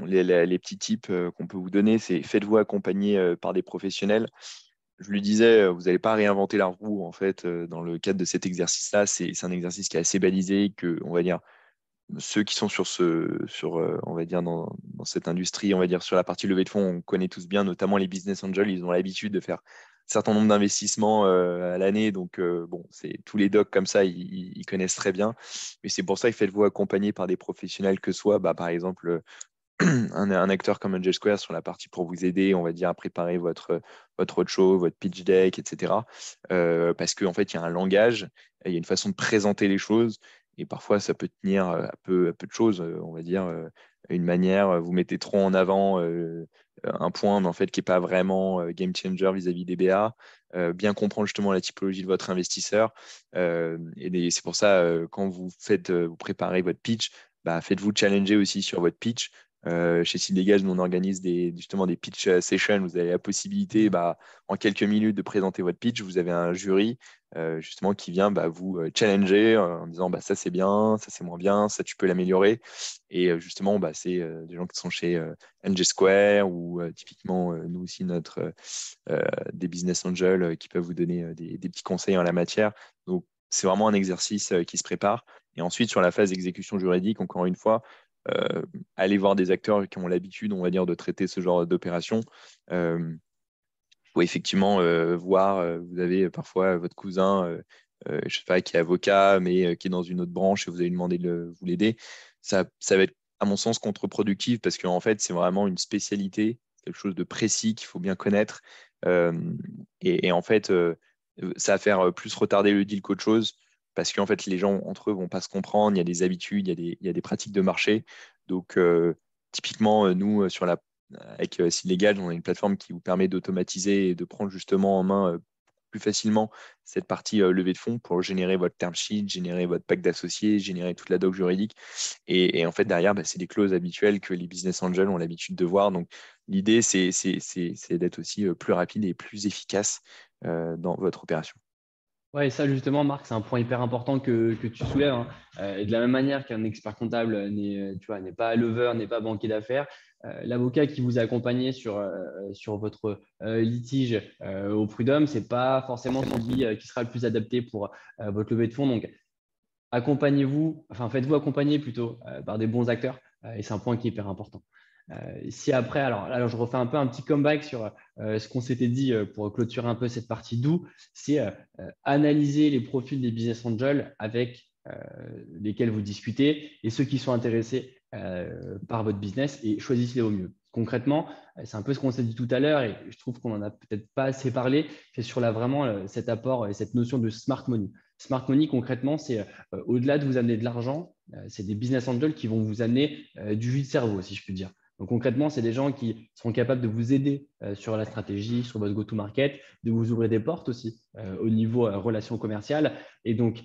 les petits tips qu'on peut vous donner, c'est faites-vous accompagner par des professionnels. Je lui disais, vous n'allez pas réinventer la roue en fait dans le cadre de cet exercice-là. C'est un exercice qui est assez balisé, que on va dire ceux qui sont on va dire dans cette industrie, on va dire sur la partie levée de fonds, on connaît tous bien, notamment les business angels, ils ont l'habitude de faire un certain nombre d'investissements à l'année. Donc bon, c'est tous les docs comme ça, ils connaissent très bien. Mais c'est pour ça que faites-vous accompagner par des professionnels que ce soit, par exemple un acteur comme Angel Square sur la partie pour vous aider, on va dire, à préparer votre roadshow, votre pitch deck, etc. Parce qu'en fait, il y a un langage, il y a une façon de présenter les choses, et parfois, ça peut tenir à peu de choses, on va dire, une manière, vous mettez trop en avant un point, mais en fait, qui n'est pas vraiment game changer vis-à-vis des BA. Bien comprendre justement la typologie de votre investisseur. Et c'est pour ça, quand vous préparez votre pitch, faites-vous challenger aussi sur votre pitch. Chez Seedlegage, nous on organise justement des pitch sessions. Vous avez la possibilité en quelques minutes de présenter votre pitch. Vous avez un jury justement qui vient vous challenger en disant ça c'est bien, ça c'est moins bien, ça tu peux l'améliorer. Et justement, c'est des gens qui sont chez NG Square ou typiquement nous aussi des business angels qui peuvent vous donner des petits conseils en la matière. Donc c'est vraiment un exercice qui se prépare. Et ensuite, sur la phase d'exécution juridique, encore une fois, aller voir des acteurs qui ont l'habitude, on va dire, de traiter ce genre d'opération. Faut effectivement voir, vous avez parfois votre cousin je sais pas, qui est avocat, mais qui est dans une autre branche et vous allez lui demander de vous l'aider, ça va être, à mon sens, contre-productif parce qu'en fait, c'est vraiment une spécialité, quelque chose de précis qu'il faut bien connaître. Euh, et en fait, ça va faire plus retarder le deal qu'autre chose parce qu'en fait, les gens entre eux vont pas se comprendre. Il y a des habitudes, il y a des pratiques de marché. Donc, typiquement, nous, avec Silegal, on a une plateforme qui vous permet d'automatiser et de prendre justement en main plus facilement cette partie levée de fonds pour générer votre term sheet, générer votre pack d'associés, générer toute la doc juridique. Et en fait, derrière, bah, c'est des clauses habituelles que les business angels ont l'habitude de voir. Donc, l'idée, c'est d'être aussi plus rapide et plus efficace dans votre opération. Ouais, et ça justement, Marc, c'est un point hyper important que tu soulèves, hein. Et de la même manière qu'un expert comptable n'est pas lever, n'est pas banquier d'affaires, l'avocat qui vous a accompagné sur votre litige au prud'homme, c'est pas forcément celui qui sera le plus adapté pour votre levée de fonds. Donc, accompagnez-vous, enfin faites-vous accompagner plutôt par des bons acteurs, et c'est un point qui est hyper important. Si après, alors je refais un peu un petit comeback sur ce qu'on s'était dit pour clôturer un peu cette partie d'où, c'est analyser les profils des business angels avec lesquels vous discutez et ceux qui sont intéressés par votre business et choisissez au mieux. Concrètement, c'est un peu ce qu'on s'est dit tout à l'heure et je trouve qu'on n'en a peut-être pas assez parlé, c'est sur vraiment cet apport et cette notion de smart money. Smart money, concrètement, c'est au-delà de vous amener de l'argent, c'est des business angels qui vont vous amener du jus de cerveau, si je puis dire. Donc concrètement, c'est des gens qui seront capables de vous aider sur la stratégie, sur votre go-to-market, de vous ouvrir des portes aussi au niveau relations commerciales. Et donc,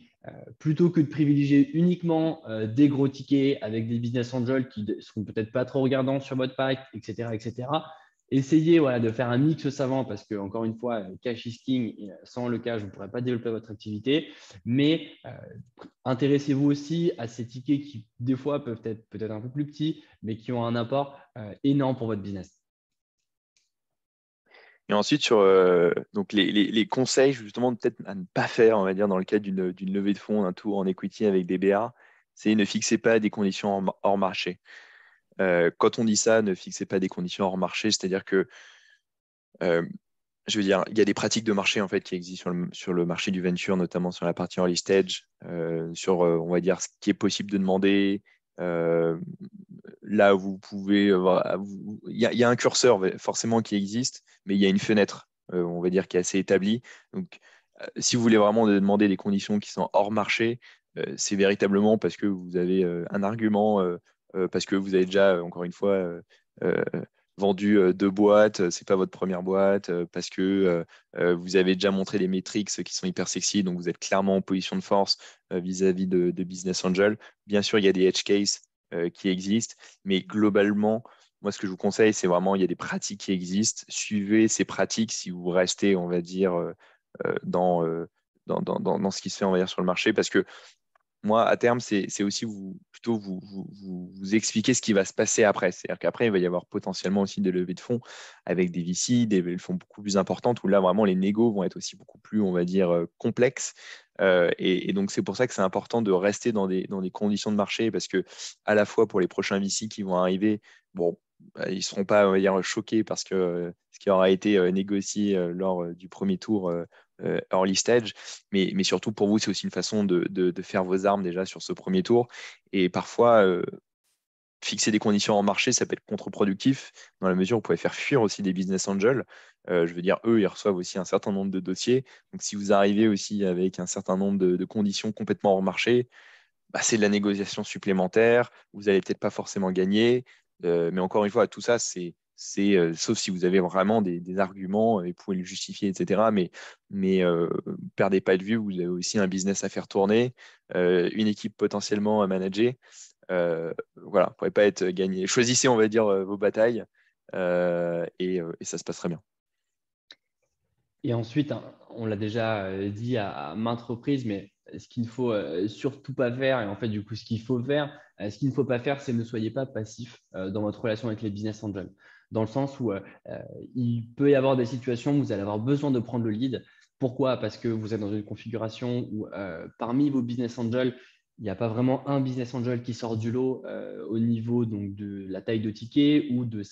plutôt que de privilégier uniquement des gros tickets avec des business angels qui ne seront peut-être pas trop regardants sur votre pack, etc., etc., essayez de faire un mix savant parce que, encore une fois, cash is king. Et sans le cash, vous ne pourrez pas développer votre activité. Mais intéressez-vous aussi à ces tickets qui, des fois, peuvent être peut-être un peu plus petits, mais qui ont un apport énorme pour votre business. Et ensuite, sur donc les conseils, justement, peut-être à ne pas faire, on va dire, dans le cadre d'une levée de fonds, d'un tour en equity avec des BA, c'est ne fixez pas des conditions hors marché. Quand on dit ça, ne fixez pas des conditions hors marché, c'est-à-dire que euh, je veux dire, il y a des pratiques de marché en fait qui existent sur le marché du venture, notamment sur la partie early stage, sur on va dire ce qui est possible de demander. Euh, Là, vous pouvez, il y a un curseur forcément qui existe, mais il y a une fenêtre, on va dire, qui est assez établie. Donc, si vous voulez vraiment demander des conditions qui sont hors marché, c'est véritablement parce que vous avez un argument, parce que vous avez déjà, encore une fois, euh, vendu deux boîtes, c'est pas votre première boîte, parce que vous avez déjà montré des métriques qui sont hyper sexy, donc vous êtes clairement en position de force vis-à-vis de Business Angel. Bien sûr, il y a des edge cases qui existent, mais globalement, moi, ce que je vous conseille, c'est vraiment, il y a des pratiques qui existent. Suivez ces pratiques si vous restez, on va dire, dans, dans ce qui se fait, on va dire, sur le marché, parce que moi, à terme, c'est aussi plutôt vous expliquer ce qui va se passer après. C'est-à-dire qu'après, il va y avoir potentiellement aussi des levées de fonds avec des VC, des levées de fonds beaucoup plus importantes, où là, vraiment, les négos vont être aussi beaucoup plus, on va dire, complexes. Et donc, c'est pour ça que c'est important de rester dans des conditions de marché, parce que à la fois pour les prochains VC qui vont arriver, bon, bah, ils ne seront pas, on va dire, choqués parce que ce qui aura été négocié lors du premier tour early stage. Mais surtout pour vous, c'est aussi une façon de faire vos armes déjà sur ce premier tour. Et parfois, fixer des conditions en marché, ça peut être contre-productif dans la mesure où vous pouvez faire fuir aussi des business angels. Je veux dire, eux, ils reçoivent aussi un certain nombre de dossiers. Donc, si vous arrivez aussi avec un certain nombre de conditions complètement hors marché, bah, c'est de la négociation supplémentaire. Vous n'allez peut-être pas forcément gagner. Mais encore une fois, tout ça, sauf si vous avez vraiment des arguments et vous pouvez le justifier, etc. Mais perdez pas de vue, vous avez aussi un business à faire tourner, une équipe potentiellement à manager. Voilà, vous ne pourrez pas être gagné. Choisissez, on va dire, vos batailles et ça se passera bien. Et ensuite, hein, on l'a déjà dit à maintes reprises, mais ce qu'il ne faut surtout pas faire, et en fait, du coup, ce qu'il faut faire, ce qu'il ne faut pas faire, c'est ne soyez pas passif dans votre relation avec les business angels. Dans le sens où il peut y avoir des situations où vous allez avoir besoin de prendre le lead. Pourquoi? Parce que vous êtes dans une configuration où parmi vos business angels, il n'y a pas vraiment un business angel qui sort du lot au niveau donc, de la taille de ticket ou de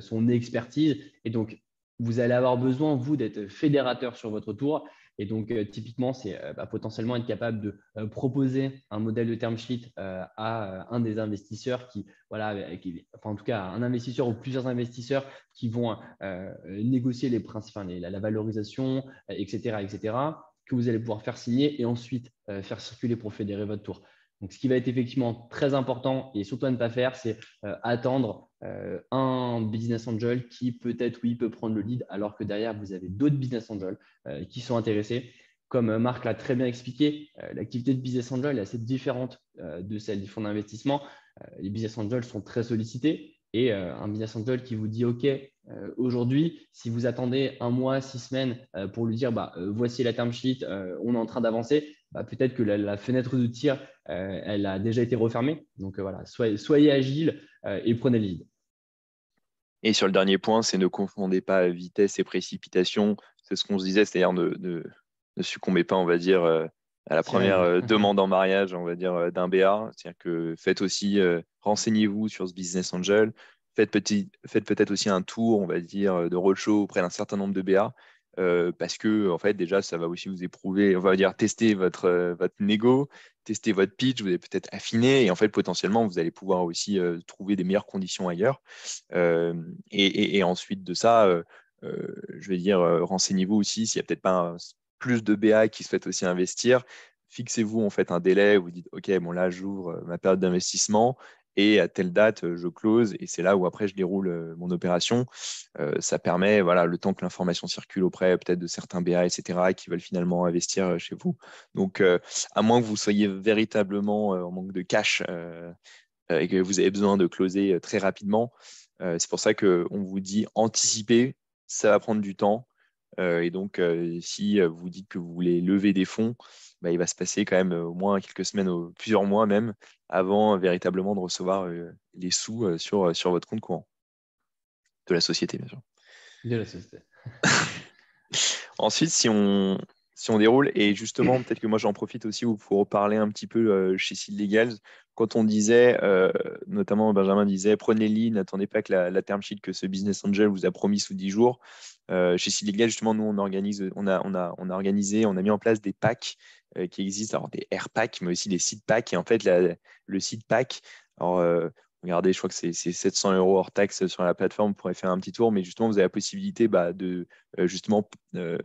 son expertise. Et donc, vous allez avoir besoin, vous, d'être fédérateur sur votre tour Et donc, typiquement, c'est potentiellement être capable de proposer un modèle de term sheet à un des investisseurs enfin, en tout cas, un investisseur ou plusieurs investisseurs qui vont négocier les principes, la valorisation, etc., etc., que vous allez pouvoir faire signer et ensuite faire circuler pour fédérer votre tour. Donc, ce qui va être effectivement très important et surtout à ne pas faire, c'est attendre un business angel qui peut-être, oui, peut prendre le lead, alors que derrière, vous avez d'autres business angels qui sont intéressés. Comme Marc l'a très bien expliqué, l'activité de business angel est assez différente de celle du fonds d'investissement. Les business angels sont très sollicités et un business angel qui vous dit OK, aujourd'hui, si vous attendez un mois, 6 semaines pour lui dire voici la term sheet, on est en train d'avancer, peut-être que la fenêtre de tir, elle a déjà été refermée. Donc voilà, soyez agile et prenez le lead. Et sur le dernier point, c'est ne confondez pas vitesse et précipitation. C'est ce qu'on se disait, c'est-à-dire ne succombez pas, on va dire, à la première Sirène. demande en mariage, on va dire, d'un BA. C'est-à-dire que faites aussi, renseignez-vous sur ce business angel. Faites peut-être aussi un tour, on va dire, de roadshow auprès d'un certain nombre de BA. Parce que, en fait, déjà, ça va aussi vous éprouver, on va dire, tester votre négo, tester votre pitch, vous allez peut-être affiner, et en fait, potentiellement, vous allez pouvoir aussi trouver des meilleures conditions ailleurs. Et ensuite de ça, je vais dire, renseignez-vous aussi s'il n'y a peut-être pas plus de BA qui souhaitent aussi investir. Fixez-vous en fait un délai où vous dites, OK, bon là, j'ouvre ma période d'investissement et à telle date, je close. Et c'est là où après, je déroule mon opération. Ça permet, voilà, le temps que l'information circule auprès peut-être de certains BA, etc., qui veulent finalement investir chez vous. Donc, à moins que vous soyez véritablement en manque de cash et que vous avez besoin de closer très rapidement, c'est pour ça qu'on vous dit anticiper, ça va prendre du temps. Et donc, si vous dites que vous voulez lever des fonds, il va se passer quand même au moins quelques semaines, plusieurs mois même, avant véritablement de recevoir les sous sur votre compte courant de la société, bien sûr. De la société. Ensuite, si on déroule, et justement, peut-être que moi j'en profite aussi pour parler un petit peu chez Seed Legals, quand on disait, notamment Benjamin disait, prenez le n'attendez pas que la term sheet que ce business angel vous a promis sous 10 jours. Chez Seed Legals, justement, nous on a organisé, on a mis en place des packs qui existent, alors des air packs, mais aussi des seed packs. Et en fait, le seed pack, alors, regardez, je crois que c'est 700 euros hors taxe sur la plateforme, vous pourrez faire un petit tour, mais justement, vous avez la possibilité de justement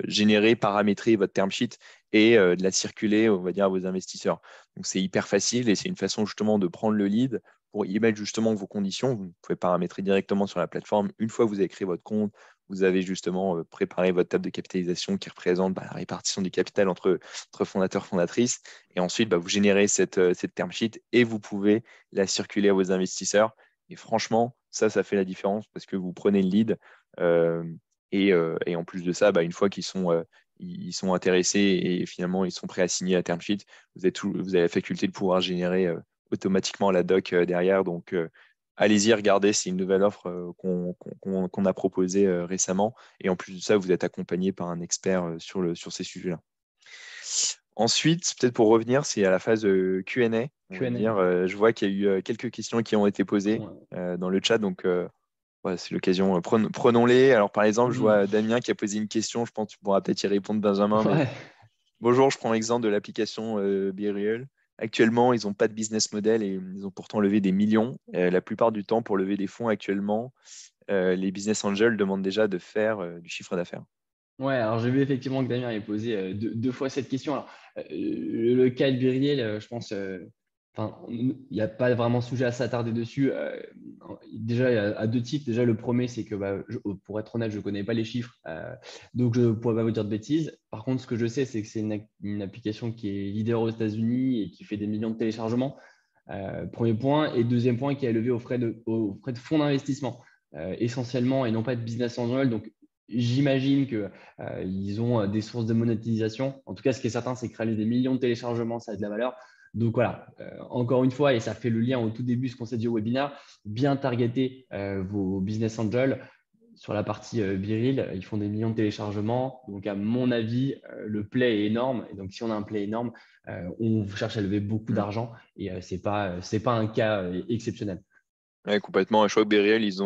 générer, paramétrer votre term sheet et de la circuler, on va dire, à vos investisseurs. Donc, c'est hyper facile et c'est une façon justement de prendre le lead pour y mettre justement vos conditions. Vous pouvez paramétrer directement sur la plateforme. Une fois que vous avez créé votre compte, vous avez justement préparé votre table de capitalisation qui représente la répartition du capital entre fondateurs et fondatrices. Et ensuite, vous générez cette term sheet et vous pouvez la circuler à vos investisseurs. Et franchement, ça fait la différence parce que vous prenez le lead. euh, et en plus de ça, une fois ils sont intéressés et finalement ils sont prêts à signer la term sheet, vous avez la faculté de pouvoir générer automatiquement la doc derrière. Donc, allez-y, regardez, c'est une nouvelle offre qu'on a proposée récemment. Et en plus de ça, vous êtes accompagné par un expert sur ces sujets-là. Ensuite, peut-être pour revenir, c'est à la phase Q&A, on va Q&A. dire. Je vois qu'il y a eu quelques questions qui ont été posées Ouais. dans le chat, donc ouais, c'est l'occasion. Prenons-les. Alors, par exemple, je Mhm. vois Damien qui a posé une question. Je pense que tu pourras peut-être y répondre, Benjamin. Mais Ouais. bonjour, je prends l'exemple de l'application BeReal. Actuellement, ils n'ont pas de business model et ils ont pourtant levé des millions. La plupart du temps, pour lever des fonds actuellement, les business angels demandent déjà de faire du chiffre d'affaires. Ouais, alors j'ai vu effectivement que Damien avait posé deux fois cette question. Alors, le cas de Biriel, je pense, il n'y a pas vraiment sujet à s'attarder dessus. Déjà, il y a à deux types. Déjà, le premier, c'est que, pour être honnête, je ne connais pas les chiffres, donc je ne pourrais pas vous dire de bêtises. Par contre, ce que je sais, c'est que c'est une application qui est leader aux États-Unis et qui fait des millions de téléchargements. Premier point. Et deuxième point, qui est levé aux frais de fonds d'investissement, essentiellement, et non pas de business angel. Donc, j'imagine qu'ils ont des sources de monétisation. En tout cas, ce qui est certain, c'est que réaliser des millions de téléchargements, ça a de la valeur. Donc voilà, encore une fois, et ça fait le lien au tout début, ce qu'on s'est dit au webinaire, bien targeter vos business angels. Sur la partie viril, ils font des millions de téléchargements. Donc, à mon avis, le play est énorme. Et donc, si on a un play énorme, on cherche à lever beaucoup Mm. d'argent. Et c'est pas un cas exceptionnel. Ouais, complètement. Je crois que BeReal, je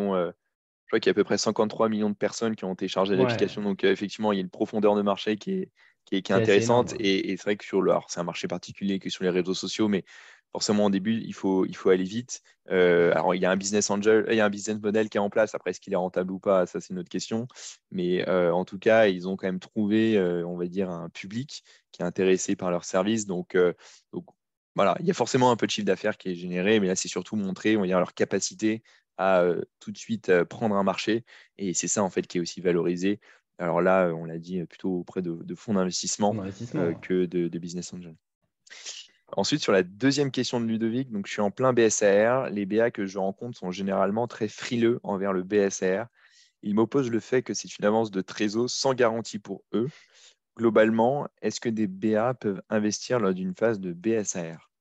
crois qu'il y a à peu près 53 millions de personnes qui ont téléchargé Ouais, l'application. Donc, effectivement, il y a une profondeur de marché qui qui est qui est assez énorme. intéressante. Et c'est vrai que alors, c'est un marché particulier que sur les réseaux sociaux, mais forcément, au début, il faut aller vite. Alors, il y a un business angel, il y a un business model qui est en place. Après, est-ce qu'il est rentable ou pas? Ça, c'est une autre question. Mais en tout cas, ils ont quand même trouvé, on va dire, un public qui est intéressé par leur service. Donc, voilà, il y a forcément un peu de chiffre d'affaires qui est généré, mais là, c'est surtout montrer, on va dire, leur capacité à tout de suite prendre un marché. Et c'est ça, en fait, qui est aussi valorisé. Alors là, on l'a dit, plutôt auprès de fonds Fonds d'investissement d'investissement. que de business angel. Ensuite, sur la deuxième question de Ludovic, donc je suis en plein BSAR. Les BA que je rencontre sont généralement très frileux envers le BSAR. Ils m'opposent le fait que c'est une avance de trésor sans garantie pour eux. Globalement, est-ce que des BA peuvent investir lors d'une phase de BSAR?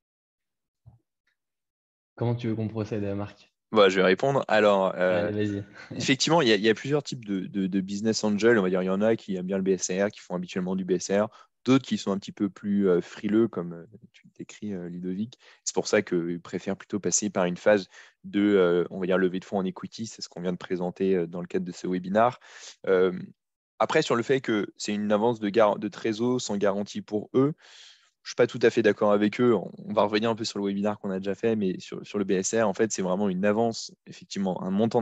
Comment tu veux qu'on procède, Marc? Bon, je vais répondre. Alors, Allez, vas-y. effectivement, il y a plusieurs types de business angels. On va dire, il y en a qui aiment bien le BSR, qui font habituellement du BSR, d'autres qui sont un petit peu plus frileux, comme tu le décris, Ludovic. C'est pour ça qu'ils préfèrent plutôt passer par une phase de, on va dire, levée de fonds en equity. C'est ce qu'on vient de présenter dans le cadre de ce webinar. Euh, Après, sur le fait que c'est une avance de trésor sans garantie pour eux, je ne suis pas tout à fait d'accord avec eux. On va revenir un peu sur le webinaire qu'on a déjà fait, mais sur le BSR, en fait, c'est vraiment une avance, effectivement, un montant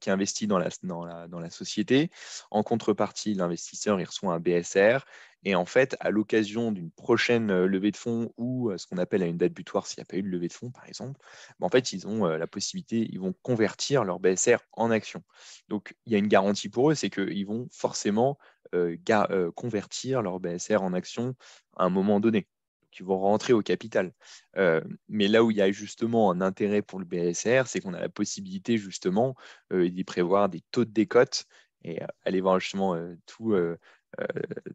qui est investi dans la société. En contrepartie, l'investisseur, il reçoit un BSR. Et en fait, à l'occasion d'une prochaine levée de fonds ou ce qu'on appelle à une date butoir, s'il n'y a pas eu de levée de fonds, par exemple, ben, en fait, ils ont la possibilité, ils vont convertir leur BSR en action. Donc, il y a une garantie pour eux, c'est qu'ils vont forcément convertir leur BSR en action à un moment donné, qui vont rentrer au capital. Mais là où il y a justement un intérêt pour le BSR, c'est qu'on a la possibilité justement d'y prévoir des taux de décote et aller voir justement euh,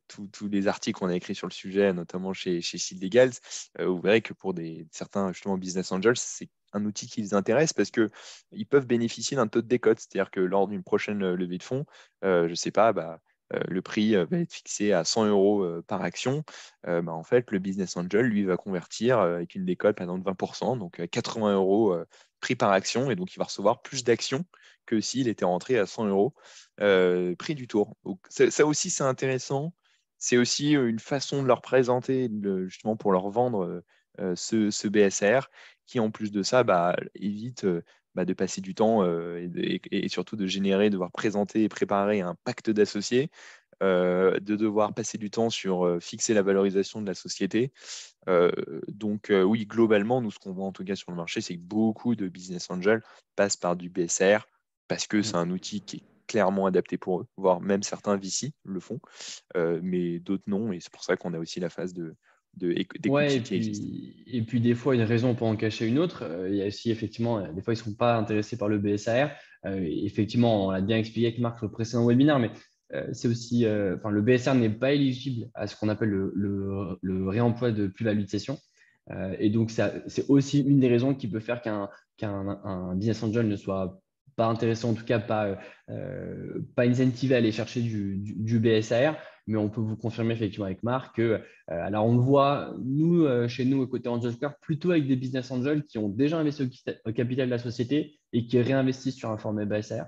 tous les articles qu'on a écrits sur le sujet, notamment chez Seed Legals. Vous verrez que pour certains justement business angels, c'est un outil qui les intéresse parce qu'ils peuvent bénéficier d'un taux de décote. C'est-à-dire que lors d'une prochaine levée de fonds, je ne sais pas, le prix va être fixé à 100 euros par action. En fait, le business angel, lui, va convertir avec une décote, par exemple, de 20%, donc 80 euros prix par action, et donc il va recevoir plus d'actions que s'il était rentré à 100 euros prix du tour. Donc, ça aussi, c'est intéressant. C'est aussi une façon de leur présenter, justement, pour leur vendre ce BSR, qui, en plus de ça, évite de passer du temps et surtout de générer, devoir présenter et préparer un pacte d'associés, de devoir passer du temps sur fixer la valorisation de la société. Oui, globalement, nous, ce qu'on voit en tout cas sur le marché, c'est que beaucoup de business angels passent par du BSR parce que c'est un outil qui est clairement adapté pour eux, voire même certains VC le font, mais d'autres non. Et c'est pour ça qu'on a aussi la phase Ouais, d'equity qui existe. et puis des fois, une raison peut en cacher une autre. Il y a aussi, effectivement, des fois, ils ne sont pas intéressés par le BSAR. Effectivement, on l'a bien expliqué avec Marc sur le précédent webinaire, mais c'est aussi, enfin, le BSR n'est pas éligible à ce qu'on appelle le réemploi de plus-value de cession. Et donc, c'est aussi une des raisons qui peut faire qu'un business angel ne soit pas intéressé, en tout cas pas incentivé à aller chercher du BSAR. Mais on peut vous confirmer effectivement avec Marc que, alors on le voit, nous, chez nous, côté Angel Square, plutôt avec des business angels qui ont déjà investi au capital de la société et qui réinvestissent sur un format BSR,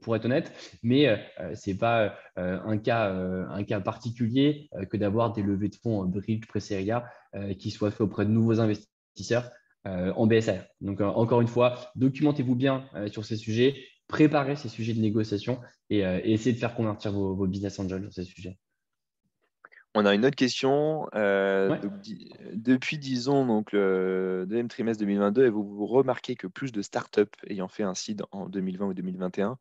pour être honnête. Mais ce n'est pas un cas particulier que d'avoir des levées de fonds bridge pré-série A qui soient faits auprès de nouveaux investisseurs en BSR. Donc, encore une fois, documentez-vous bien sur ces sujets, préparez ces sujets de négociation et essayez de faire convertir vos business angels sur ces sujets. On a une autre question. Ouais. Depuis, disons, donc, le deuxième trimestre 2022, avez-vous remarqué que plus de startups ayant fait un seed en 2020 ou 2021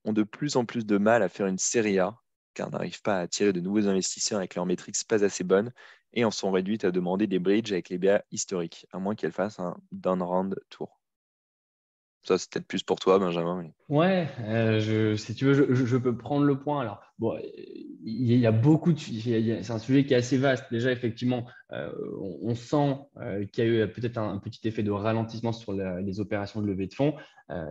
ont de plus en plus de mal à faire une série A, car n'arrivent pas à attirer de nouveaux investisseurs avec leurs métriques pas assez bonnes et en sont réduites à demander des bridges avec les BA historiques, à moins qu'elles fassent un down round tour. Ça, c'est peut-être plus pour toi, Benjamin. Ouais, si tu veux, je peux prendre le point. Alors, bon, il y a beaucoup de, c'est un sujet qui est assez vaste. Déjà, effectivement, on sent qu'il y a eu peut-être un petit effet de ralentissement sur les opérations de levée de fonds,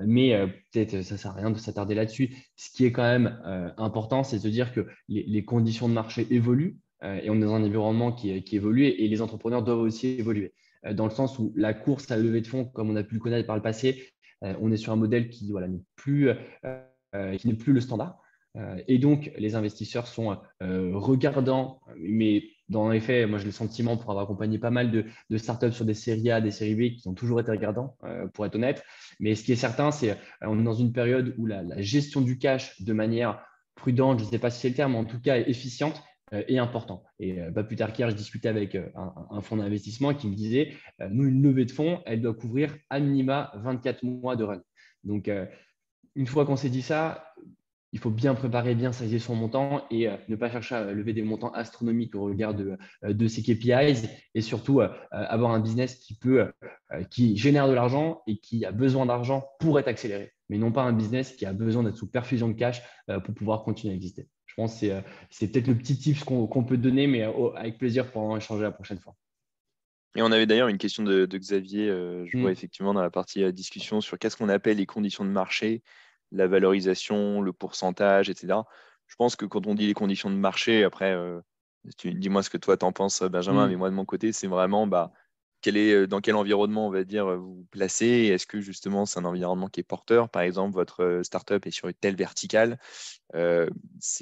mais peut-être ça ne sert à rien de s'attarder là-dessus. Ce qui est quand même important, c'est de se dire que les conditions de marché évoluent et on est dans un environnement qui évolue et les entrepreneurs doivent aussi évoluer. Dans le sens où la course à la levée de fonds, comme on a pu le connaître par le passé, on est sur un modèle qui voilà, qui n'est plus le standard. Et donc, les investisseurs sont regardants mais dans les faits, moi, j'ai le sentiment, pour avoir accompagné pas mal de startups sur des séries A, des séries B, qui ont toujours été regardants, pour être honnête. Mais ce qui est certain, c'est qu'on est dans une période où la gestion du cash de manière prudente, je ne sais pas si c'est le terme, mais en tout cas efficiente, est important. Et pas plus tard qu'hier, je discutais avec un fonds d'investissement qui me disait, nous, une levée de fonds, elle doit couvrir à minima 24 mois de run. Donc, une fois qu'on s'est dit ça, il faut bien préparer, bien saisir son montant et ne pas chercher à lever des montants astronomiques au regard de ses KPIs et surtout avoir un business qui génère de l'argent et qui a besoin d'argent pour être accéléré, mais non pas un business qui a besoin d'être sous perfusion de cash pour pouvoir continuer à exister. Je pense que c'est peut-être le petit tips qu'on peut donner, mais avec plaisir pour en échanger la prochaine fois. Et on avait d'ailleurs une question de Xavier, je vois Mm. effectivement dans la partie discussion sur qu'est-ce qu'on appelle les conditions de marché, la valorisation, le pourcentage, etc. Je pense que quand on dit les conditions de marché, après, dis-moi ce que toi t'en penses, Benjamin, mais Mm. moi de mon côté, c'est vraiment dans quel environnement on va dire vous vous placez. Est-ce que justement c'est un environnement qui est porteur? Par exemple, votre startup est sur une telle verticale. Euh,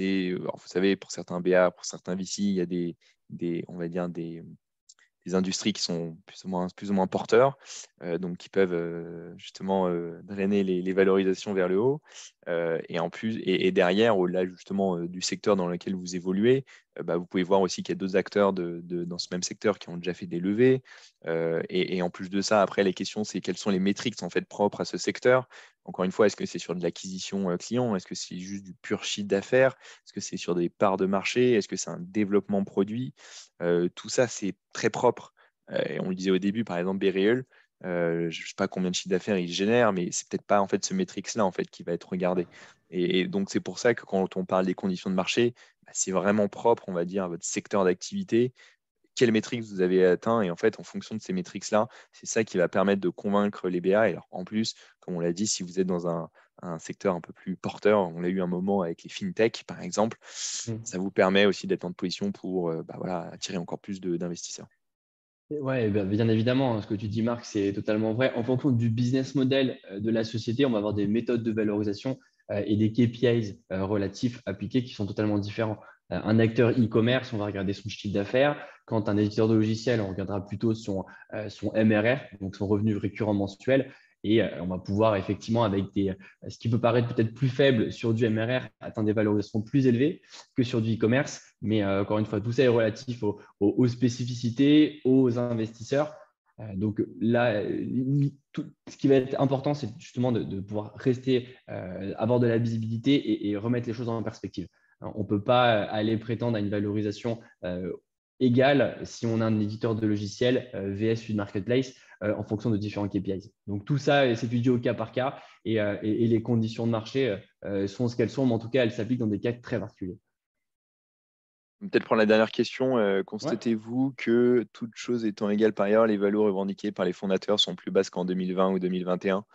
alors, vous savez, pour certains BA, pour certains VC, il y a on va dire des industries qui sont plus ou moins porteurs, donc qui peuvent justement drainer les valorisations vers le haut. Et en plus, et derrière, au-delà justement du secteur dans lequel vous évoluez, vous pouvez voir aussi qu'il y a d'autres acteurs dans ce même secteur qui ont déjà fait des levées. Et en plus de ça, après, les questions, c'est quelles sont les métriques en fait propres à ce secteur. Encore une fois, est-ce que c'est sur de l'acquisition client? Est-ce que c'est juste du pur chiffre d'affaires? Est-ce que c'est sur des parts de marché? Est-ce que c'est un développement produit? Tout ça, c'est très propre. Et on le disait au début, par exemple, Bereal, je ne sais pas combien de chiffre d'affaires il génère, mais c'est peut-être pas en fait ce métrix-là en fait qui va être regardé. Et donc c'est pour ça que quand on parle des conditions de marché, c'est vraiment propre, on va dire, à votre secteur d'activité, quelles métriques vous avez atteint. Et en fait, en fonction de ces métriques-là, c'est ça qui va permettre de convaincre les BA. Et alors, en plus, comme on l'a dit, si vous êtes dans un secteur un peu plus porteur, on l'a eu un moment avec les fintech, par exemple, Mm. ça vous permet aussi d'être en position pour voilà, attirer encore plus d'investisseurs. Ouais, bien évidemment, hein, ce que tu dis, Marc, c'est totalement vrai. En fonction du business model de la société, on va avoir des méthodes de valorisation et des KPIs relatifs appliqués qui sont totalement différents. Un acteur e-commerce, on va regarder son chiffre d'affaires. Quand un éditeur de logiciel, on regardera plutôt son MRR, donc son revenu récurrent mensuel. Et on va pouvoir effectivement, avec ce qui peut paraître peut-être plus faible sur du MRR, atteindre des valorisations plus élevées que sur du e-commerce. Mais encore une fois, tout ça est relatif aux spécificités, aux investisseurs. Donc là, ce qui va être important, c'est justement de pouvoir rester, avoir de la visibilité et remettre les choses en perspective. On ne peut pas aller prétendre à une valorisation égale si on a un éditeur de logiciel VS une marketplace en fonction de différents KPIs. Donc tout ça, c'est étudié au cas par cas et les conditions de marché sont ce qu'elles sont, mais en tout cas, elles s'appliquent dans des cas très particuliers. Peut-être prendre la dernière question. Ouais. Constatez-vous que, toutes choses étant égales par ailleurs, les valeurs revendiquées par les fondateurs sont plus basses qu'en 2020 ou 2021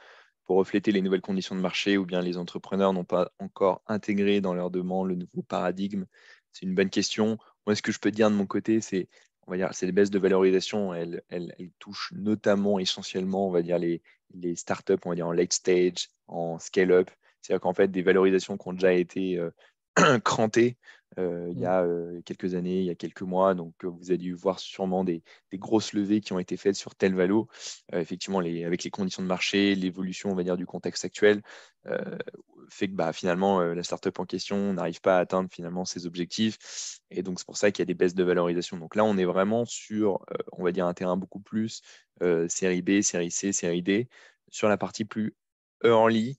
pour refléter les nouvelles conditions de marché ou bien les entrepreneurs n'ont pas encore intégré dans leur demande le nouveau paradigme? C'est une bonne question. Moi, ce que je peux dire de mon côté, on va dire, c'est les baisses de valorisation. Elles touchent notamment, essentiellement, on va dire, les startups, on va dire, en late stage, en scale-up. C'est-à-dire qu'en fait, des valorisations qui ont déjà été cranté il y Mm. a quelques années, il y a quelques mois. Donc, vous avez dû voir sûrement des grosses levées qui ont été faites sur tel valo. Effectivement, avec les conditions de marché, l'évolution, on va dire, du contexte actuel, euh, fait que finalement, la startup en question n'arrive pas à atteindre finalement ses objectifs. Et donc, c'est pour ça qu'il y a des baisses de valorisation. Donc là, on est vraiment sur, on va dire, un terrain beaucoup plus série B, série C, série D. Sur la partie plus early,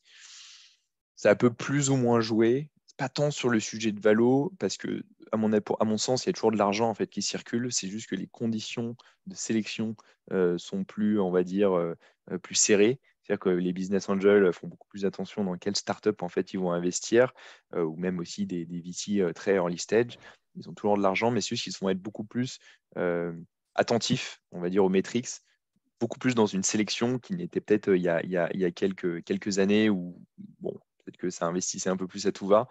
ça peut plus ou moins jouer. Pas tant sur le sujet de valo, parce que, à mon sens, il y a toujours de l'argent en fait, qui circule. C'est juste que les conditions de sélection sont plus, on va dire, plus serrées. C'est-à-dire que les business angels font beaucoup plus attention dans quelle startup en fait ils vont investir, ou même aussi des VC très early stage. Ils ont toujours de l'argent, mais c'est juste qu'ils vont être beaucoup plus euh, attentifs, on va dire, aux metrics, beaucoup plus dans une sélection qui n'était peut-être il y a quelques années où bon, peut-être que ça investissait un peu plus à tout va,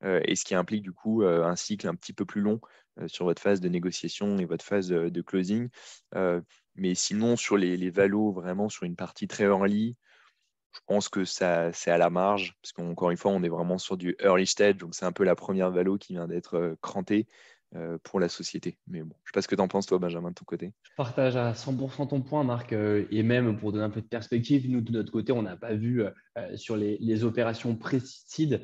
et ce qui implique du coup un cycle un petit peu plus long sur votre phase de négociation et votre phase de closing. Euh, mais sinon, sur les valos, vraiment sur une partie très early, je pense que ça, c'est à la marge, parce qu'encore une fois, on est vraiment sur du early stage, donc c'est un peu la première valo qui vient d'être crantée. pour la société. Mais bon, je ne sais pas ce que tu en penses, toi, Benjamin, de ton côté. Je partage à 100% ton point, Marc. Et même pour donner un peu de perspective, nous, de notre côté, on n'a pas vu sur les opérations pré-seed,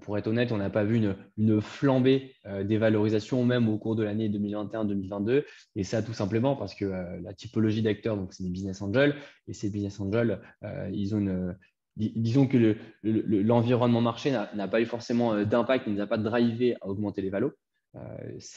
pour être honnête, on n'a pas vu une flambée des valorisations, même au cours de l'année 2021-2022. Et ça, tout simplement parce que la typologie d'acteurs, donc c'est des business angels. Et ces business angels, ils ont disons que l'environnement marché n'a pas eu forcément d'impact, il ne nous a pas drivé à augmenter les valos.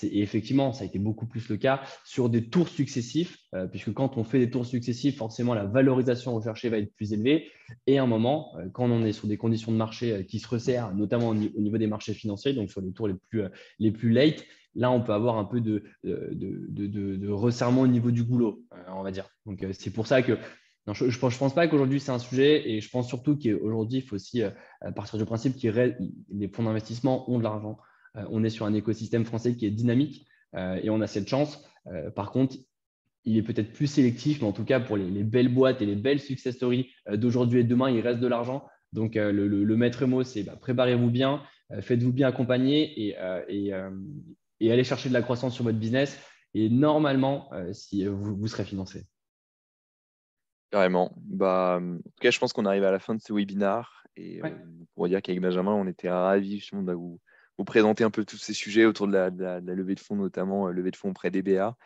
Et effectivement, ça a été beaucoup plus le cas sur des tours successifs, puisque quand on fait des tours successifs, forcément, la valorisation recherchée va être plus élevée. Et à un moment, quand on est sur des conditions de marché qui se resserrent, notamment au niveau des marchés financiers, donc sur les tours les plus late, là, on peut avoir un peu de resserrement au niveau du goulot, on va dire. Donc, c'est pour ça que non, je ne pense pas qu'aujourd'hui, c'est un sujet. Et je pense surtout qu'aujourd'hui, il faut aussi partir du principe que les fonds d'investissement ont de l'argent. On est sur un écosystème français qui est dynamique et on a cette chance. Par contre, il est peut-être plus sélectif, mais en tout cas, pour les belles boîtes et les belles success stories d'aujourd'hui et de demain, il reste de l'argent. Donc, le maître mot, c'est préparez-vous bien, faites-vous bien accompagner et allez chercher de la croissance sur votre business. Et normalement, si vous serez financé. Carrément. En tout cas, je pense qu'on arrive à la fin de ce webinaire. Et Ouais. pour dire qu'avec Benjamin, on était ravis justement de vous présenter un peu tous ces sujets autour de la levée de fonds, notamment levée de fonds auprès des BA.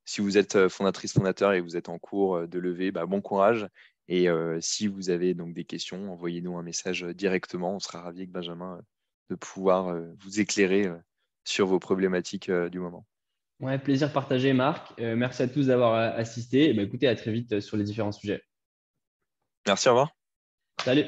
Si vous êtes fondatrice, fondateur et vous êtes en cours de levée, bon courage. Et si vous avez donc des questions, envoyez-nous un message directement. On sera ravis avec Benjamin de pouvoir vous éclairer sur vos problématiques du moment. Ouais, plaisir partagé, Marc. Merci à tous d'avoir assisté. Et écoutez, à très vite sur les différents sujets. Merci, au revoir. Salut!